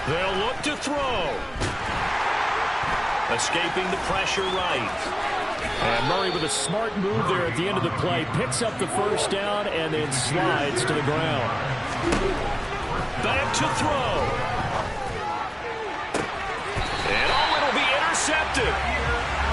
They'll look to throw. Escaping the pressure right. And Murray with a smart move there at the end of the play. Picks up the 1st down and then slides to the ground. Back to throw. And it'll be intercepted.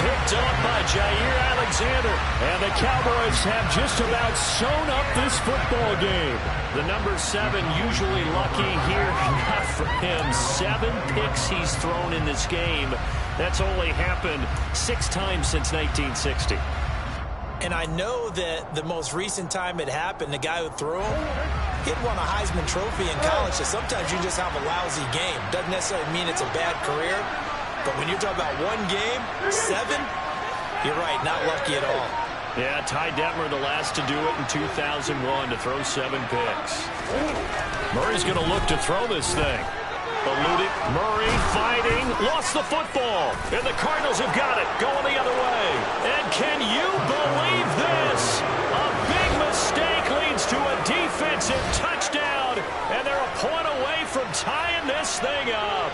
Picked up by Jair Alexander. And the Cowboys have just about sewn up this football game. The number 7 usually lucky here. Not for him. 7 picks he's thrown in this game. That's only happened 6 times since 1960. And I know that the most recent time it happened, the guy who threw him, he'd won a Heisman Trophy in college. So sometimes you just have a lousy game. Doesn't necessarily mean it's a bad career. But when you're talking about one game, 7, you're right, not lucky at all. Yeah, Ty Detmer the last to do it in 2001 to throw 7 picks. Murray's going to look to throw this thing. Eluding. Murray fighting. Lost the football. And the Cardinals have got it. Going the other way. And can you believe this? A big mistake leads to a defensive touchdown. And they're a point away from tying this thing up.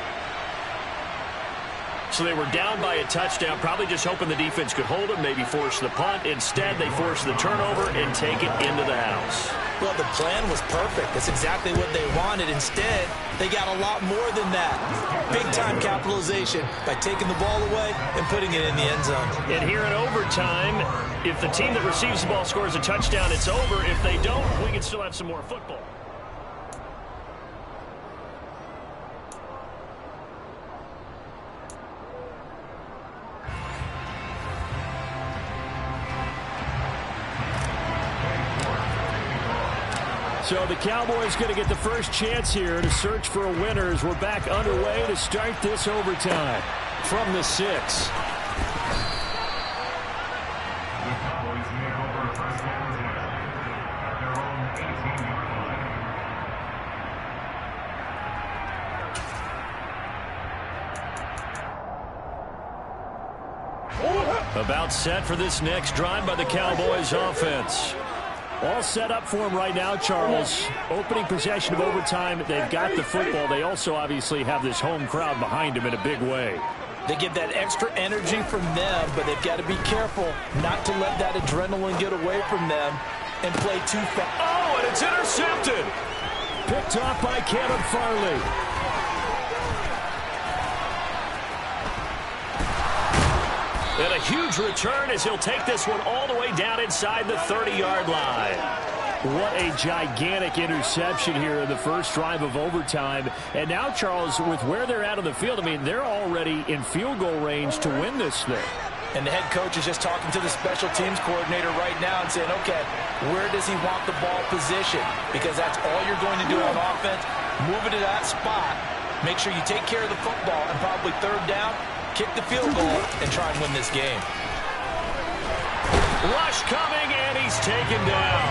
So they were down by a touchdown, probably just hoping the defense could hold them, maybe force the punt. Instead, they force the turnover and take it into the house. Well, the plan was perfect. That's exactly what they wanted. Instead, they got a lot more than that. Big-time capitalization by taking the ball away and putting it in the end zone. And here in overtime, if the team that receives the ball scores a touchdown, it's over. If they don't, we can still have some more football. So the Cowboys going to get the first chance here to search for a winner as we're back underway to start this overtime from the 6. The Cowboys take over first and 10 at their own 18-yard line. About set for this next drive by the Cowboys offense. All set up for him right now, Charles. Opening possession of overtime. They've got the football. They also obviously have this home crowd behind them in a big way. They get that extra energy from them, but they've got to be careful not to let that adrenaline get away from them and play too fast. Oh, and it's intercepted. Picked off by Kevin Farley. And a huge return as he'll take this one all the way down inside the 30-yard line. What a gigantic interception here in the first drive of overtime. And now, Charles, with where they're at on the field, I mean, they're already in field goal range to win this thing. And the head coach is just talking to the special teams coordinator right now and saying, okay, where does he want the ball positioned? Because that's all you're going to do on offense. Move it to that spot. Make sure you take care of the football and probably third down. Kick the field goal and try and win this game. Rush coming, and he's taken down.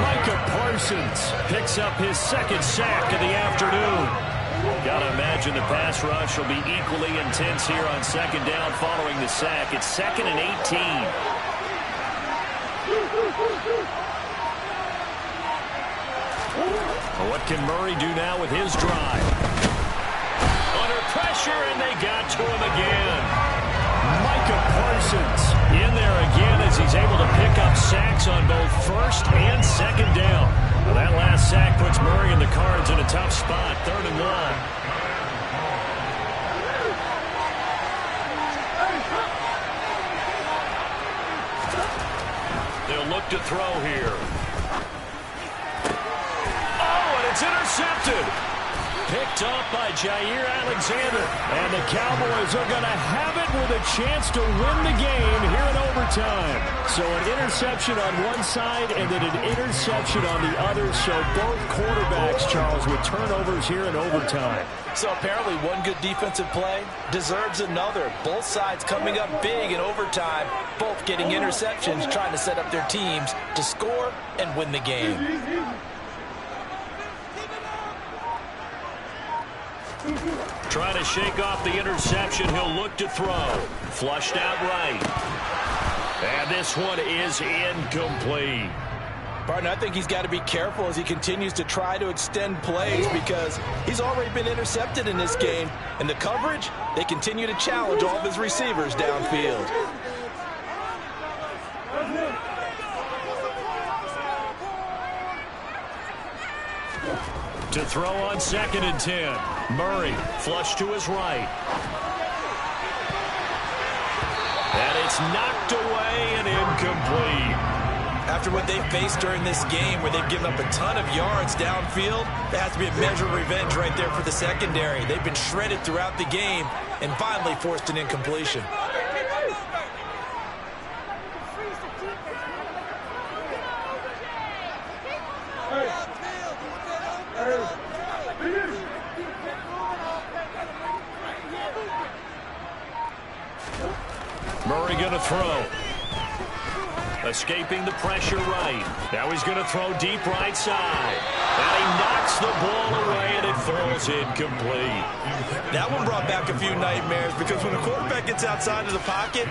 Micah Parsons picks up his second sack of the afternoon. Gotta imagine the pass rush will be equally intense here on second down following the sack. It's 2nd and 18. What can Murray do now with his drive? Under pressure, and they got to him again. Micah Parsons in there again as he's able to pick up sacks on both first and second down. Well, that last sack puts Murray and the Cards in a tough spot, 3rd and 1. They'll look to throw here. Oh, and it's intercepted. Picked up by Jair Alexander. And the Cowboys are going to have it with a chance to win the game here in overtime. So an interception on one side and then an interception on the other. So both quarterbacks, Charles, with turnovers here in overtime. So apparently one good defensive play deserves another. Both sides coming up big in overtime. Both getting interceptions, trying to set up their teams to score and win the game. Trying to shake off the interception. He'll look to throw. Flushed out right. And this one is incomplete. Partner, I think he's got to be careful as he continues to try to extend plays because he's already been intercepted in this game. And the coverage, they continue to challenge all of his receivers downfield. To throw on 2nd and 10. Murray flush to his right. And it's knocked away and incomplete. After what they've faced during this game where they've given up a ton of yards downfield, there has to be a measure of revenge right there for the secondary. They've been shredded throughout the game and finally forced an incompletion. Murray going to throw. Escaping the pressure right. Now he's going to throw deep right side. And he knocks the ball away, and it falls incomplete. That one brought back a few nightmares because when a quarterback gets outside of the pocket,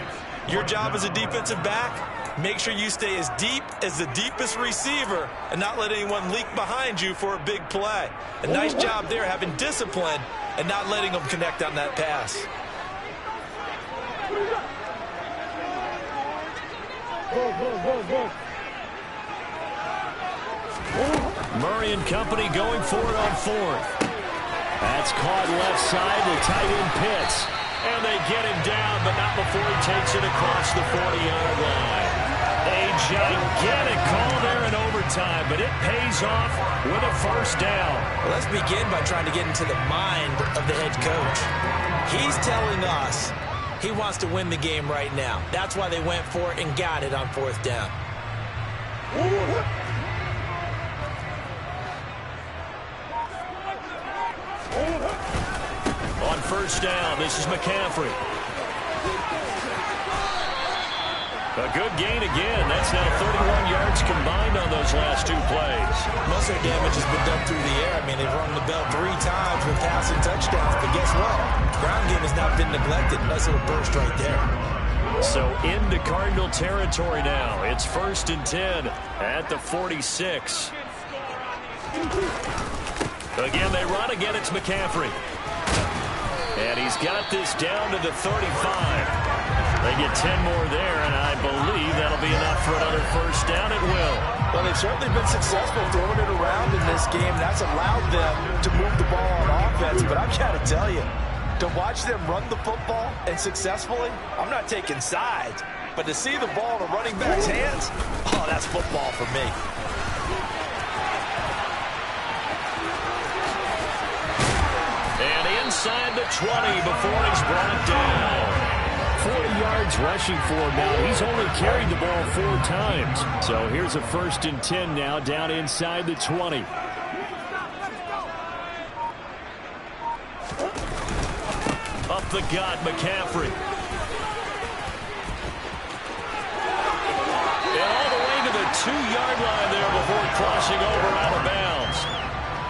your job as a defensive back, make sure you stay as deep as the deepest receiver and not let anyone leak behind you for a big play. A nice job there having discipline and not letting them connect on that pass. Murray and company going for it on fourth. That's caught left side to tight end Pitts. And they get him down, but not before he takes it across the 40-yard line. A gigantic call there in overtime, but it pays off with a first down. Well, let's begin by trying to get into the mind of the head coach. He's telling us he wants to win the game right now. That's why they went for it and got it on fourth down. On first down, this is McCaffrey. A good gain again. That's now 31 yards combined on those last two plays. Most of their damage has been done through the air. I mean, they've rung the bell 3 times with passing touchdowns. But guess what? Ground game has not been neglected. Nice little burst right there. So into Cardinal territory now. It's 1st and 10 at the 46. Again, they run. Again, it's McCaffrey. And he's got this down to the 35. They get 10 more there, and I believe that'll be enough for another first down. It will. Well, they've certainly been successful throwing it around in this game. That's allowed them to move the ball on offense. But I've got to tell you, to watch them run the football and successfully, I'm not taking sides. But to see the ball in a running back's hands, oh, that's football for me. And inside the 20 before he's brought down. 40 yards rushing for him now. He's only carried the ball 4 times. So here's a 1st and 10 now down inside the 20. Up the gut, McCaffrey. And all the way to the 2-yard line there before crossing over out of bounds.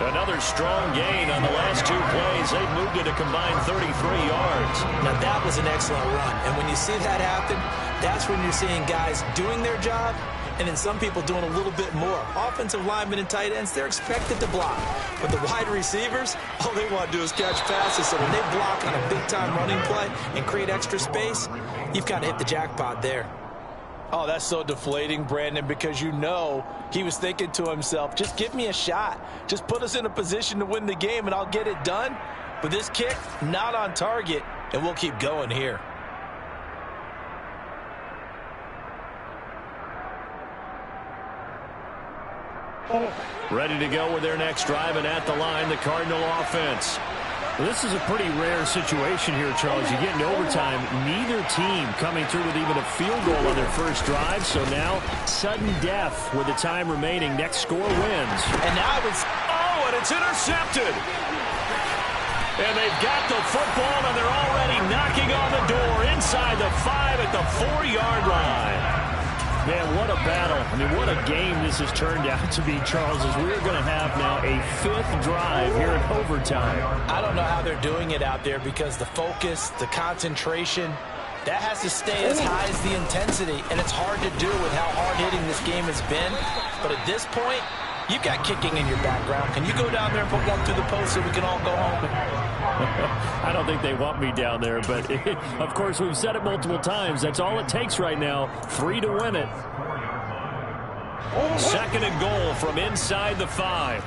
Another strong gain on the last 2 plays. They've moved it a combined 33 yards. Now, that was an excellent run. And when you see that happen, that's when you're seeing guys doing their job and then some people doing a little bit more. Offensive linemen and tight ends, they're expected to block. But the wide receivers, all they want to do is catch passes. So when they block on a big-time running play and create extra space, you've kind of hit the jackpot there. Oh, that's so deflating, Brandon, because you know he was thinking to himself, just give me a shot. Just put us in a position to win the game, and I'll get it done. But this kick, not on target, and we'll keep going here. Ready to go with their next drive, and at the line, the Cardinal offense. Well, this is a pretty rare situation here, Charles. You get into overtime, neither team coming through with even a field goal on their first drive. So now, sudden death with the time remaining. Next score wins. And now it's, and it's intercepted. And they've got the football, and they're already knocking on the door inside the 5 at the 4-yard line. Man, what a battle. I mean, what a game this has turned out to be, Charles, as we're going to have now a 5th drive here in overtime. I don't know how they're doing it out there because the focus, the concentration, that has to stay as high as the intensity, and it's hard to do with how hard-hitting this game has been. But at this point, you've got kicking in your background. Can you go down there and put one through the post so we can all go home? I don't think they want me down there, but of course we've said it multiple times. That's all it takes right now. 3 to win it. 2nd and goal from inside the 5.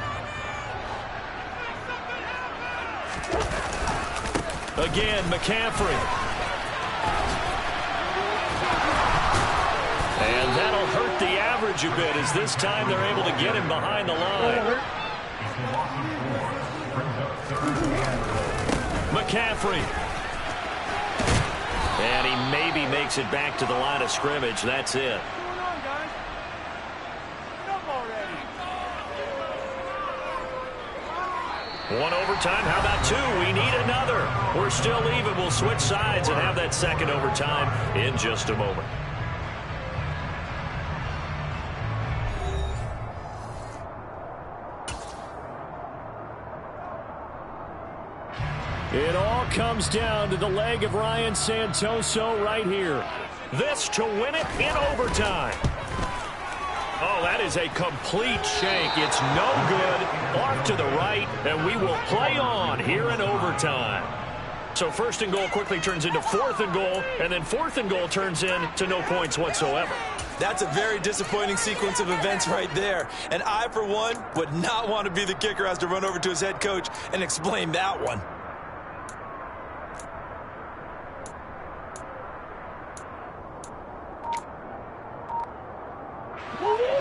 Again, McCaffrey. And that'll hurt the average a bit as this time they're able to get him behind the line. McCaffrey. And he maybe makes it back to the line of scrimmage. That's it. One overtime. How about 2? We need another. We're still even. We'll switch sides and have that 2nd overtime in just a moment. comes down to the leg of Ryan Santoso right here. This to win it in overtime. Oh, that is a complete shank. It's no good. Off to the right, and we will play on here in overtime. So 1st and goal quickly turns into 4th and goal, and then 4th and goal turns into no points whatsoever. That's a very disappointing sequence of events right there. And I, for one, would not want to be the kicker who has to run over to his head coach and explain that one.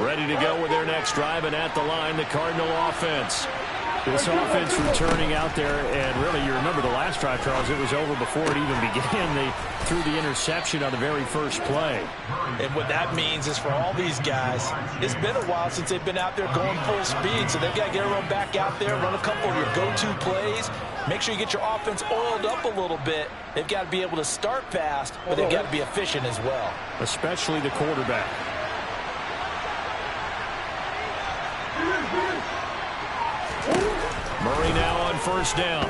Ready to go with their next drive, and at the line, the Cardinal offense. This offense returning out there, and really, you remember the last drive, Charles, it was over before it even began. They threw the interception on the very first play. And what that means is for all these guys, it's been a while since they've been out there going full speed, so they've got to get everyone back out there, run a couple of your go-to plays, make sure you get your offense oiled up a little bit. They've got to be able to start fast, but they've got to be efficient as well. Especially the quarterback. Murray now on 1st down.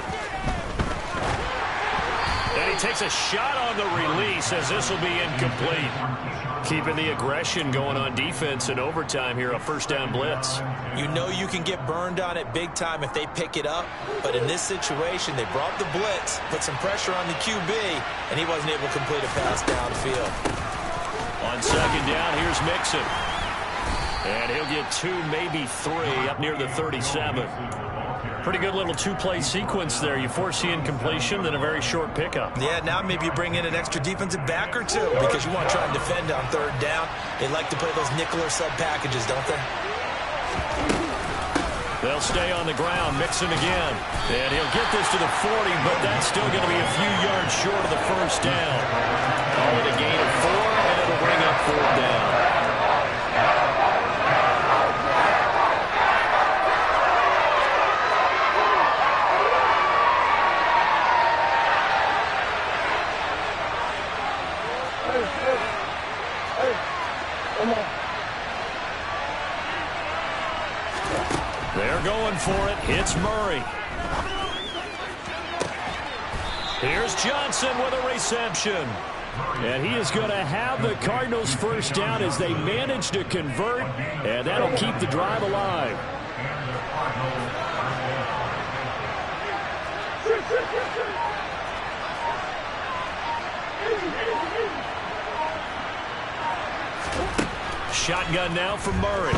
And he takes a shot on the release as this will be incomplete. Keeping the aggression going on defense in overtime here, a 1st down blitz. You know you can get burned on it big time if they pick it up, but in this situation, they brought the blitz, put some pressure on the QB, and he wasn't able to complete a pass downfield. On 2nd down, here's Mixon. And he'll get 2, maybe 3, up near the 37. Pretty good little 2-play sequence there. You force the incompletion, then a very short pickup. Yeah, now maybe you bring in an extra defensive back or two because you want to try and defend on 3rd down. They like to play those nickel or sub packages, don't they? They'll stay on the ground, Mixon again. And he'll get this to the 40, but that's still going to be a few yards short of the 1st down. Call it a gain of 4, and it'll bring up 4th down. They're going for it. It's Murray. Here's Johnson with a reception. And he is going to have the Cardinals' 1st down as they manage to convert, and that'll keep the drive alive. Shotgun now from Murray.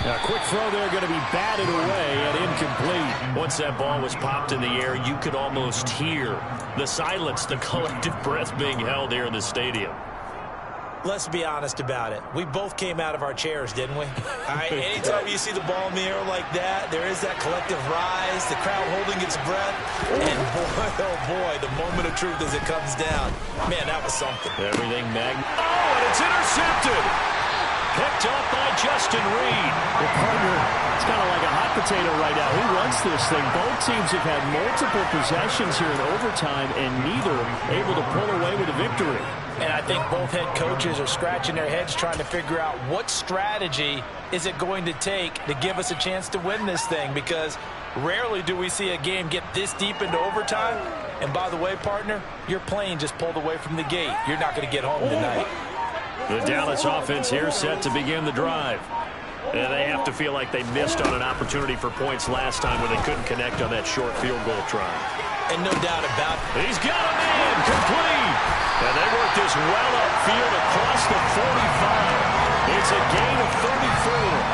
Now, a quick throw there going to be batted away and incomplete. Once that ball was popped in the air, you could almost hear the silence, the collective breath being held here in the stadium. Let's be honest about it. We both came out of our chairs, didn't we? All right, anytime you see the ball in the air like that, there is that collective rise, the crowd holding its breath, and boy, oh boy, the moment of truth as it comes down. Man, that was something. Everything Oh, and it's intercepted! Picked up by Justin Reed. The partner, it's kind of like a hot potato right now. Who wants this thing? Both teams have had multiple possessions here in overtime, and neither able to pull away with a victory. And I think both head coaches are scratching their heads trying to figure out what strategy is it going to take to give us a chance to win this thing, because rarely do we see a game get this deep into overtime. And by the way, partner, your plane just pulled away from the gate. You're not going to get home tonight. The Dallas offense here set to begin the drive. And they have to feel like they missed on an opportunity for points last time when they couldn't connect on that short field goal try. And no doubt about it. He's got a man complete. And they work this well upfield across the 45. It's a gain of 34.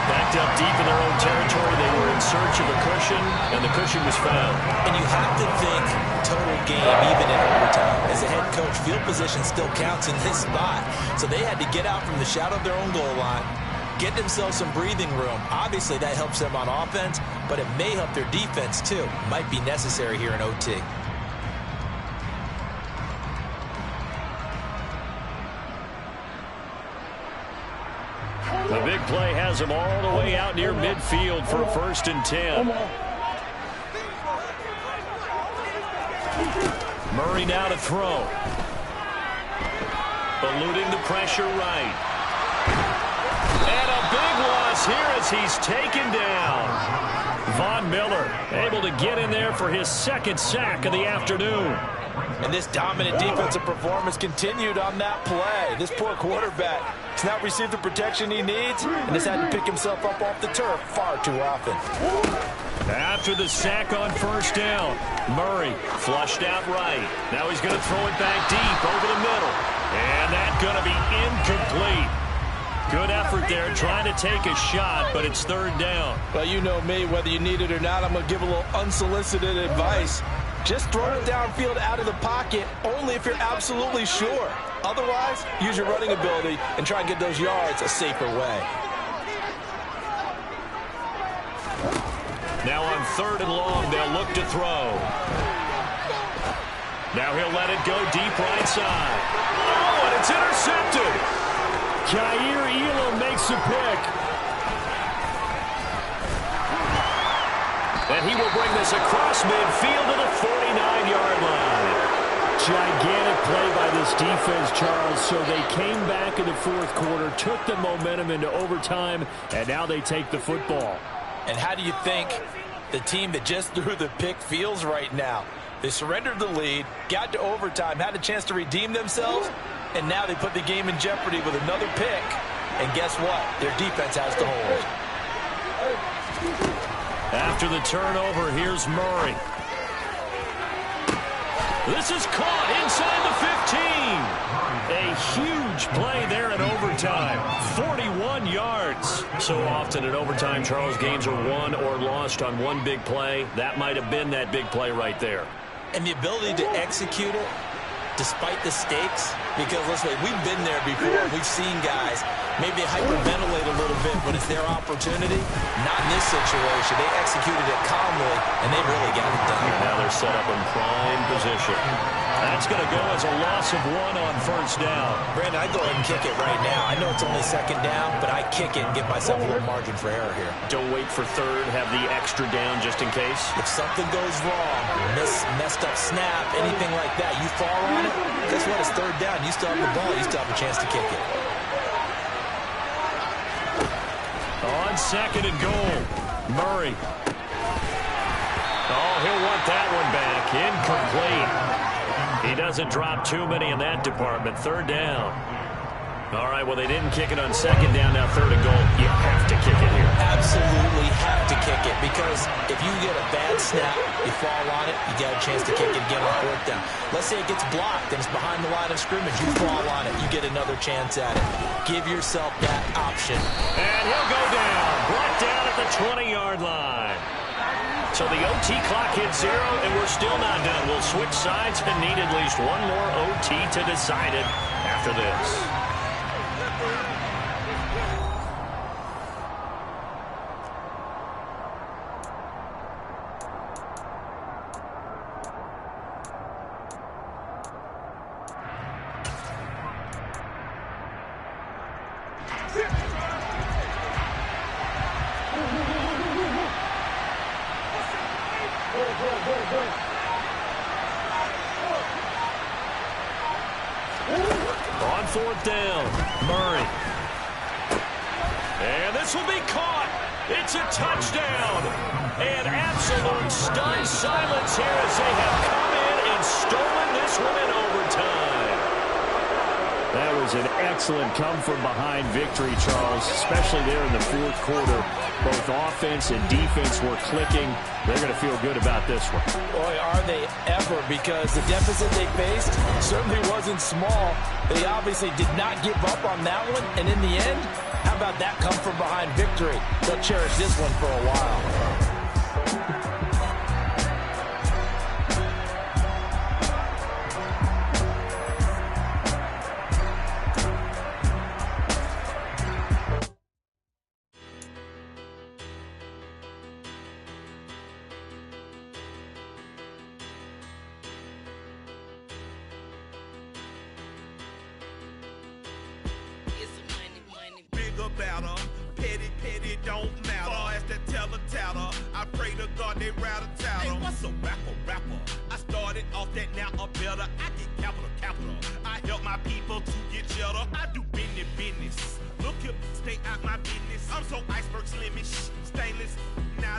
Backed up deep in their own territory. They were in search of a cushion, and the cushion was found. And you have to think total game, even in overtime. As a head coach, field position still counts in this spot. So they had to get out from the shadow of their own goal line, get themselves some breathing room. Obviously, that helps them on offense, but it may help their defense, too. Might be necessary here in OT. The big play has them all the way out near midfield for a 1st and 10. Murray now to throw. Eluding the pressure right. And a big loss here as he's taken down. Von Miller able to get in there for his second sack of the afternoon. And this dominant defensive performance continued on that play. This poor quarterback has not received the protection he needs and has had to pick himself up off the turf far too often. After the sack on first down, Murray flushed out right. Now he's going to throw it back deep over the middle. And that's going to be incomplete. Good effort there trying to take a shot, but it's third down. Well, you know me, whether you need it or not, I'm going to give a little unsolicited advice. Just throw it downfield out of the pocket only if you're absolutely sure. Otherwise, use your running ability and try and get those yards a safer way. Now on third and long, they'll look to throw. Now he'll let it go deep right side. Oh, and it's intercepted. Jair Elam makes a pick. And he will bring this across midfield to the 49-yard line. Gigantic play by this defense, Charles. So they came back in the fourth quarter, took the momentum into overtime, and now they take the football. And how do you think the team that just threw the pick feels right now? They surrendered the lead, got to overtime, had a chance to redeem themselves, and now they put the game in jeopardy with another pick. And guess what? Their defense has to hold. After the turnover, here's Murray. This is caught inside the 15. A huge play there in overtime. 41 yards. So often in overtime, Charles, games are won or lost on one big play. That might have been that big play right there. And the ability to execute it despite the stakes, because let's wait, we've been there before. We've seen guys maybe hyperventilate a little bit, but it's their opportunity. Not in this situation. They executed it calmly, and they really got it done. Now they're set up in prime position. That's going to go as a loss of 1 on first down. Brandon, I'd go ahead and kick it right now. I know it's only second down, but I kick it and give myself a little margin for error here. Don't wait for third. Have the extra down just in case. If something goes wrong, messed up snap, anything like that, you fall on it, guess what? It's third down. You still have the ball. You still have a chance to kick it. On second and goal, Murray. Oh, he'll want that one back. Incomplete. He doesn't drop too many in that department. Third down. All right, well, they didn't kick it on second down. Now third and goal. You have to kick it here. Absolutely have to kick it, because if you get a bad snap, you fall on it, you got a chance to kick it again on fourth down. Let's say it gets blocked and it's behind the line of scrimmage. You fall on it, you get another chance at it. Give yourself that option. And he'll go down. Brought down at the 20-yard line. So the OT clock hits 0, and we're still not done. We'll switch sides and need at least one more OT to decide it after this. On fourth down, Murray. And this will be caught. It's a touchdown. And absolute stunned silence here as they have come in and stolen this one in overtime. That was an excellent come-from-behind victory, Charles, especially there in the fourth quarter. Both offense and defense were clicking. They're going to feel good about this one. Boy, are they ever, because the deficit they faced certainly wasn't small. They obviously did not give up on that one, and in the end, how about that come-from-behind victory? They'll cherish this one for a while. Stay out my business. I'm so iceberg slimish, stainless. Now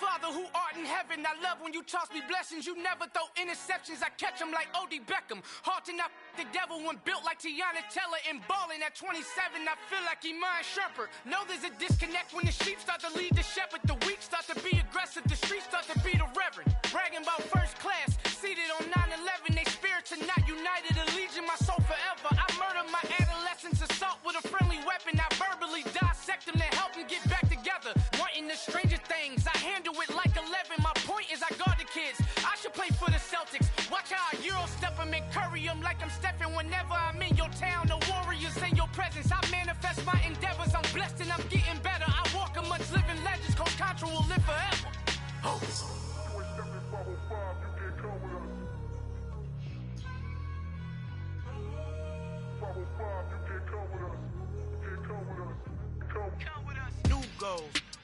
Father who art in heaven, I love when you toss me blessings. You never throw interceptions, I catch them like O.D. Beckham. Hard to not the devil when built like Tiana Teller and balling at 27. I feel like Iman Shumpert. Know there's a disconnect when the sheep start to lead the shepherd. The weak start to be aggressive, the streets start to be the reverend. Bragging about first class, seated on 9/11. They spirits are not united, a legion, my soul forever. I murder my adolescence, assault with a friendly weapon. I verbally dissect them to help them get back together. Wanting the stranger things, I handle it like 11. My point is I guard the kids. I should play for the Celtics. Watch how I Euro step them and curry them like I'm Stephen. Whenever I'm in your town, the Warriors in your presence. I manifest my endeavors. I'm blessed and I'm getting better. I walk amongst living legends. Coach Contra will live forever.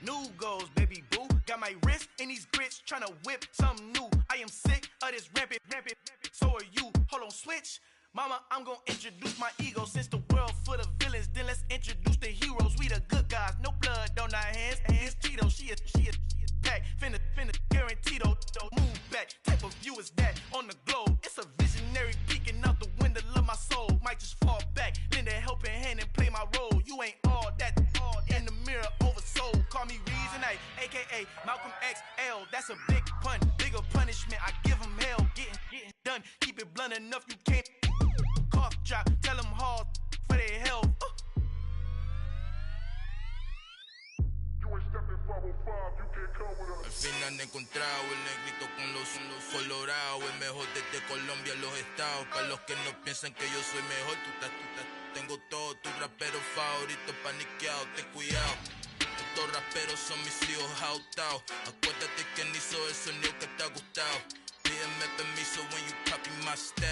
New goals, baby boo. Got my wrist in these grits, tryna whip something new. I am sick of this rampant. So are you. Hold on, switch. Mama, I'm gonna introduce my ego. Since the world full of villains, then let's introduce the heroes. We the good guys, no blood on our hands. Hands Tito, she is back. Finna, guaranteed, don't move back. Type of view is that on the globe. It's a visionary peeking out the window of my soul. Might just fall back, lend a helping hand and play my role. You ain't all that in the mirror oversold. Call me Reason A, aka Malcolm XL. That's a big pun, bigger punishment. I give him hell, getting done. Keep it blunt enough, you can't cough drop. Tell them hard for their health. Al final he encontrado el negrito con los colorados, el mejor desde Colombia, los estados. Para los que no piensan que yo soy mejor, tengo todo, tu rapero favorito paniqueado, ten cuidado. Estos raperos son mis hijos jautados. Acuérdate quién hizo el sonido que te ha gustado. Pídeme permiso when you copy my style.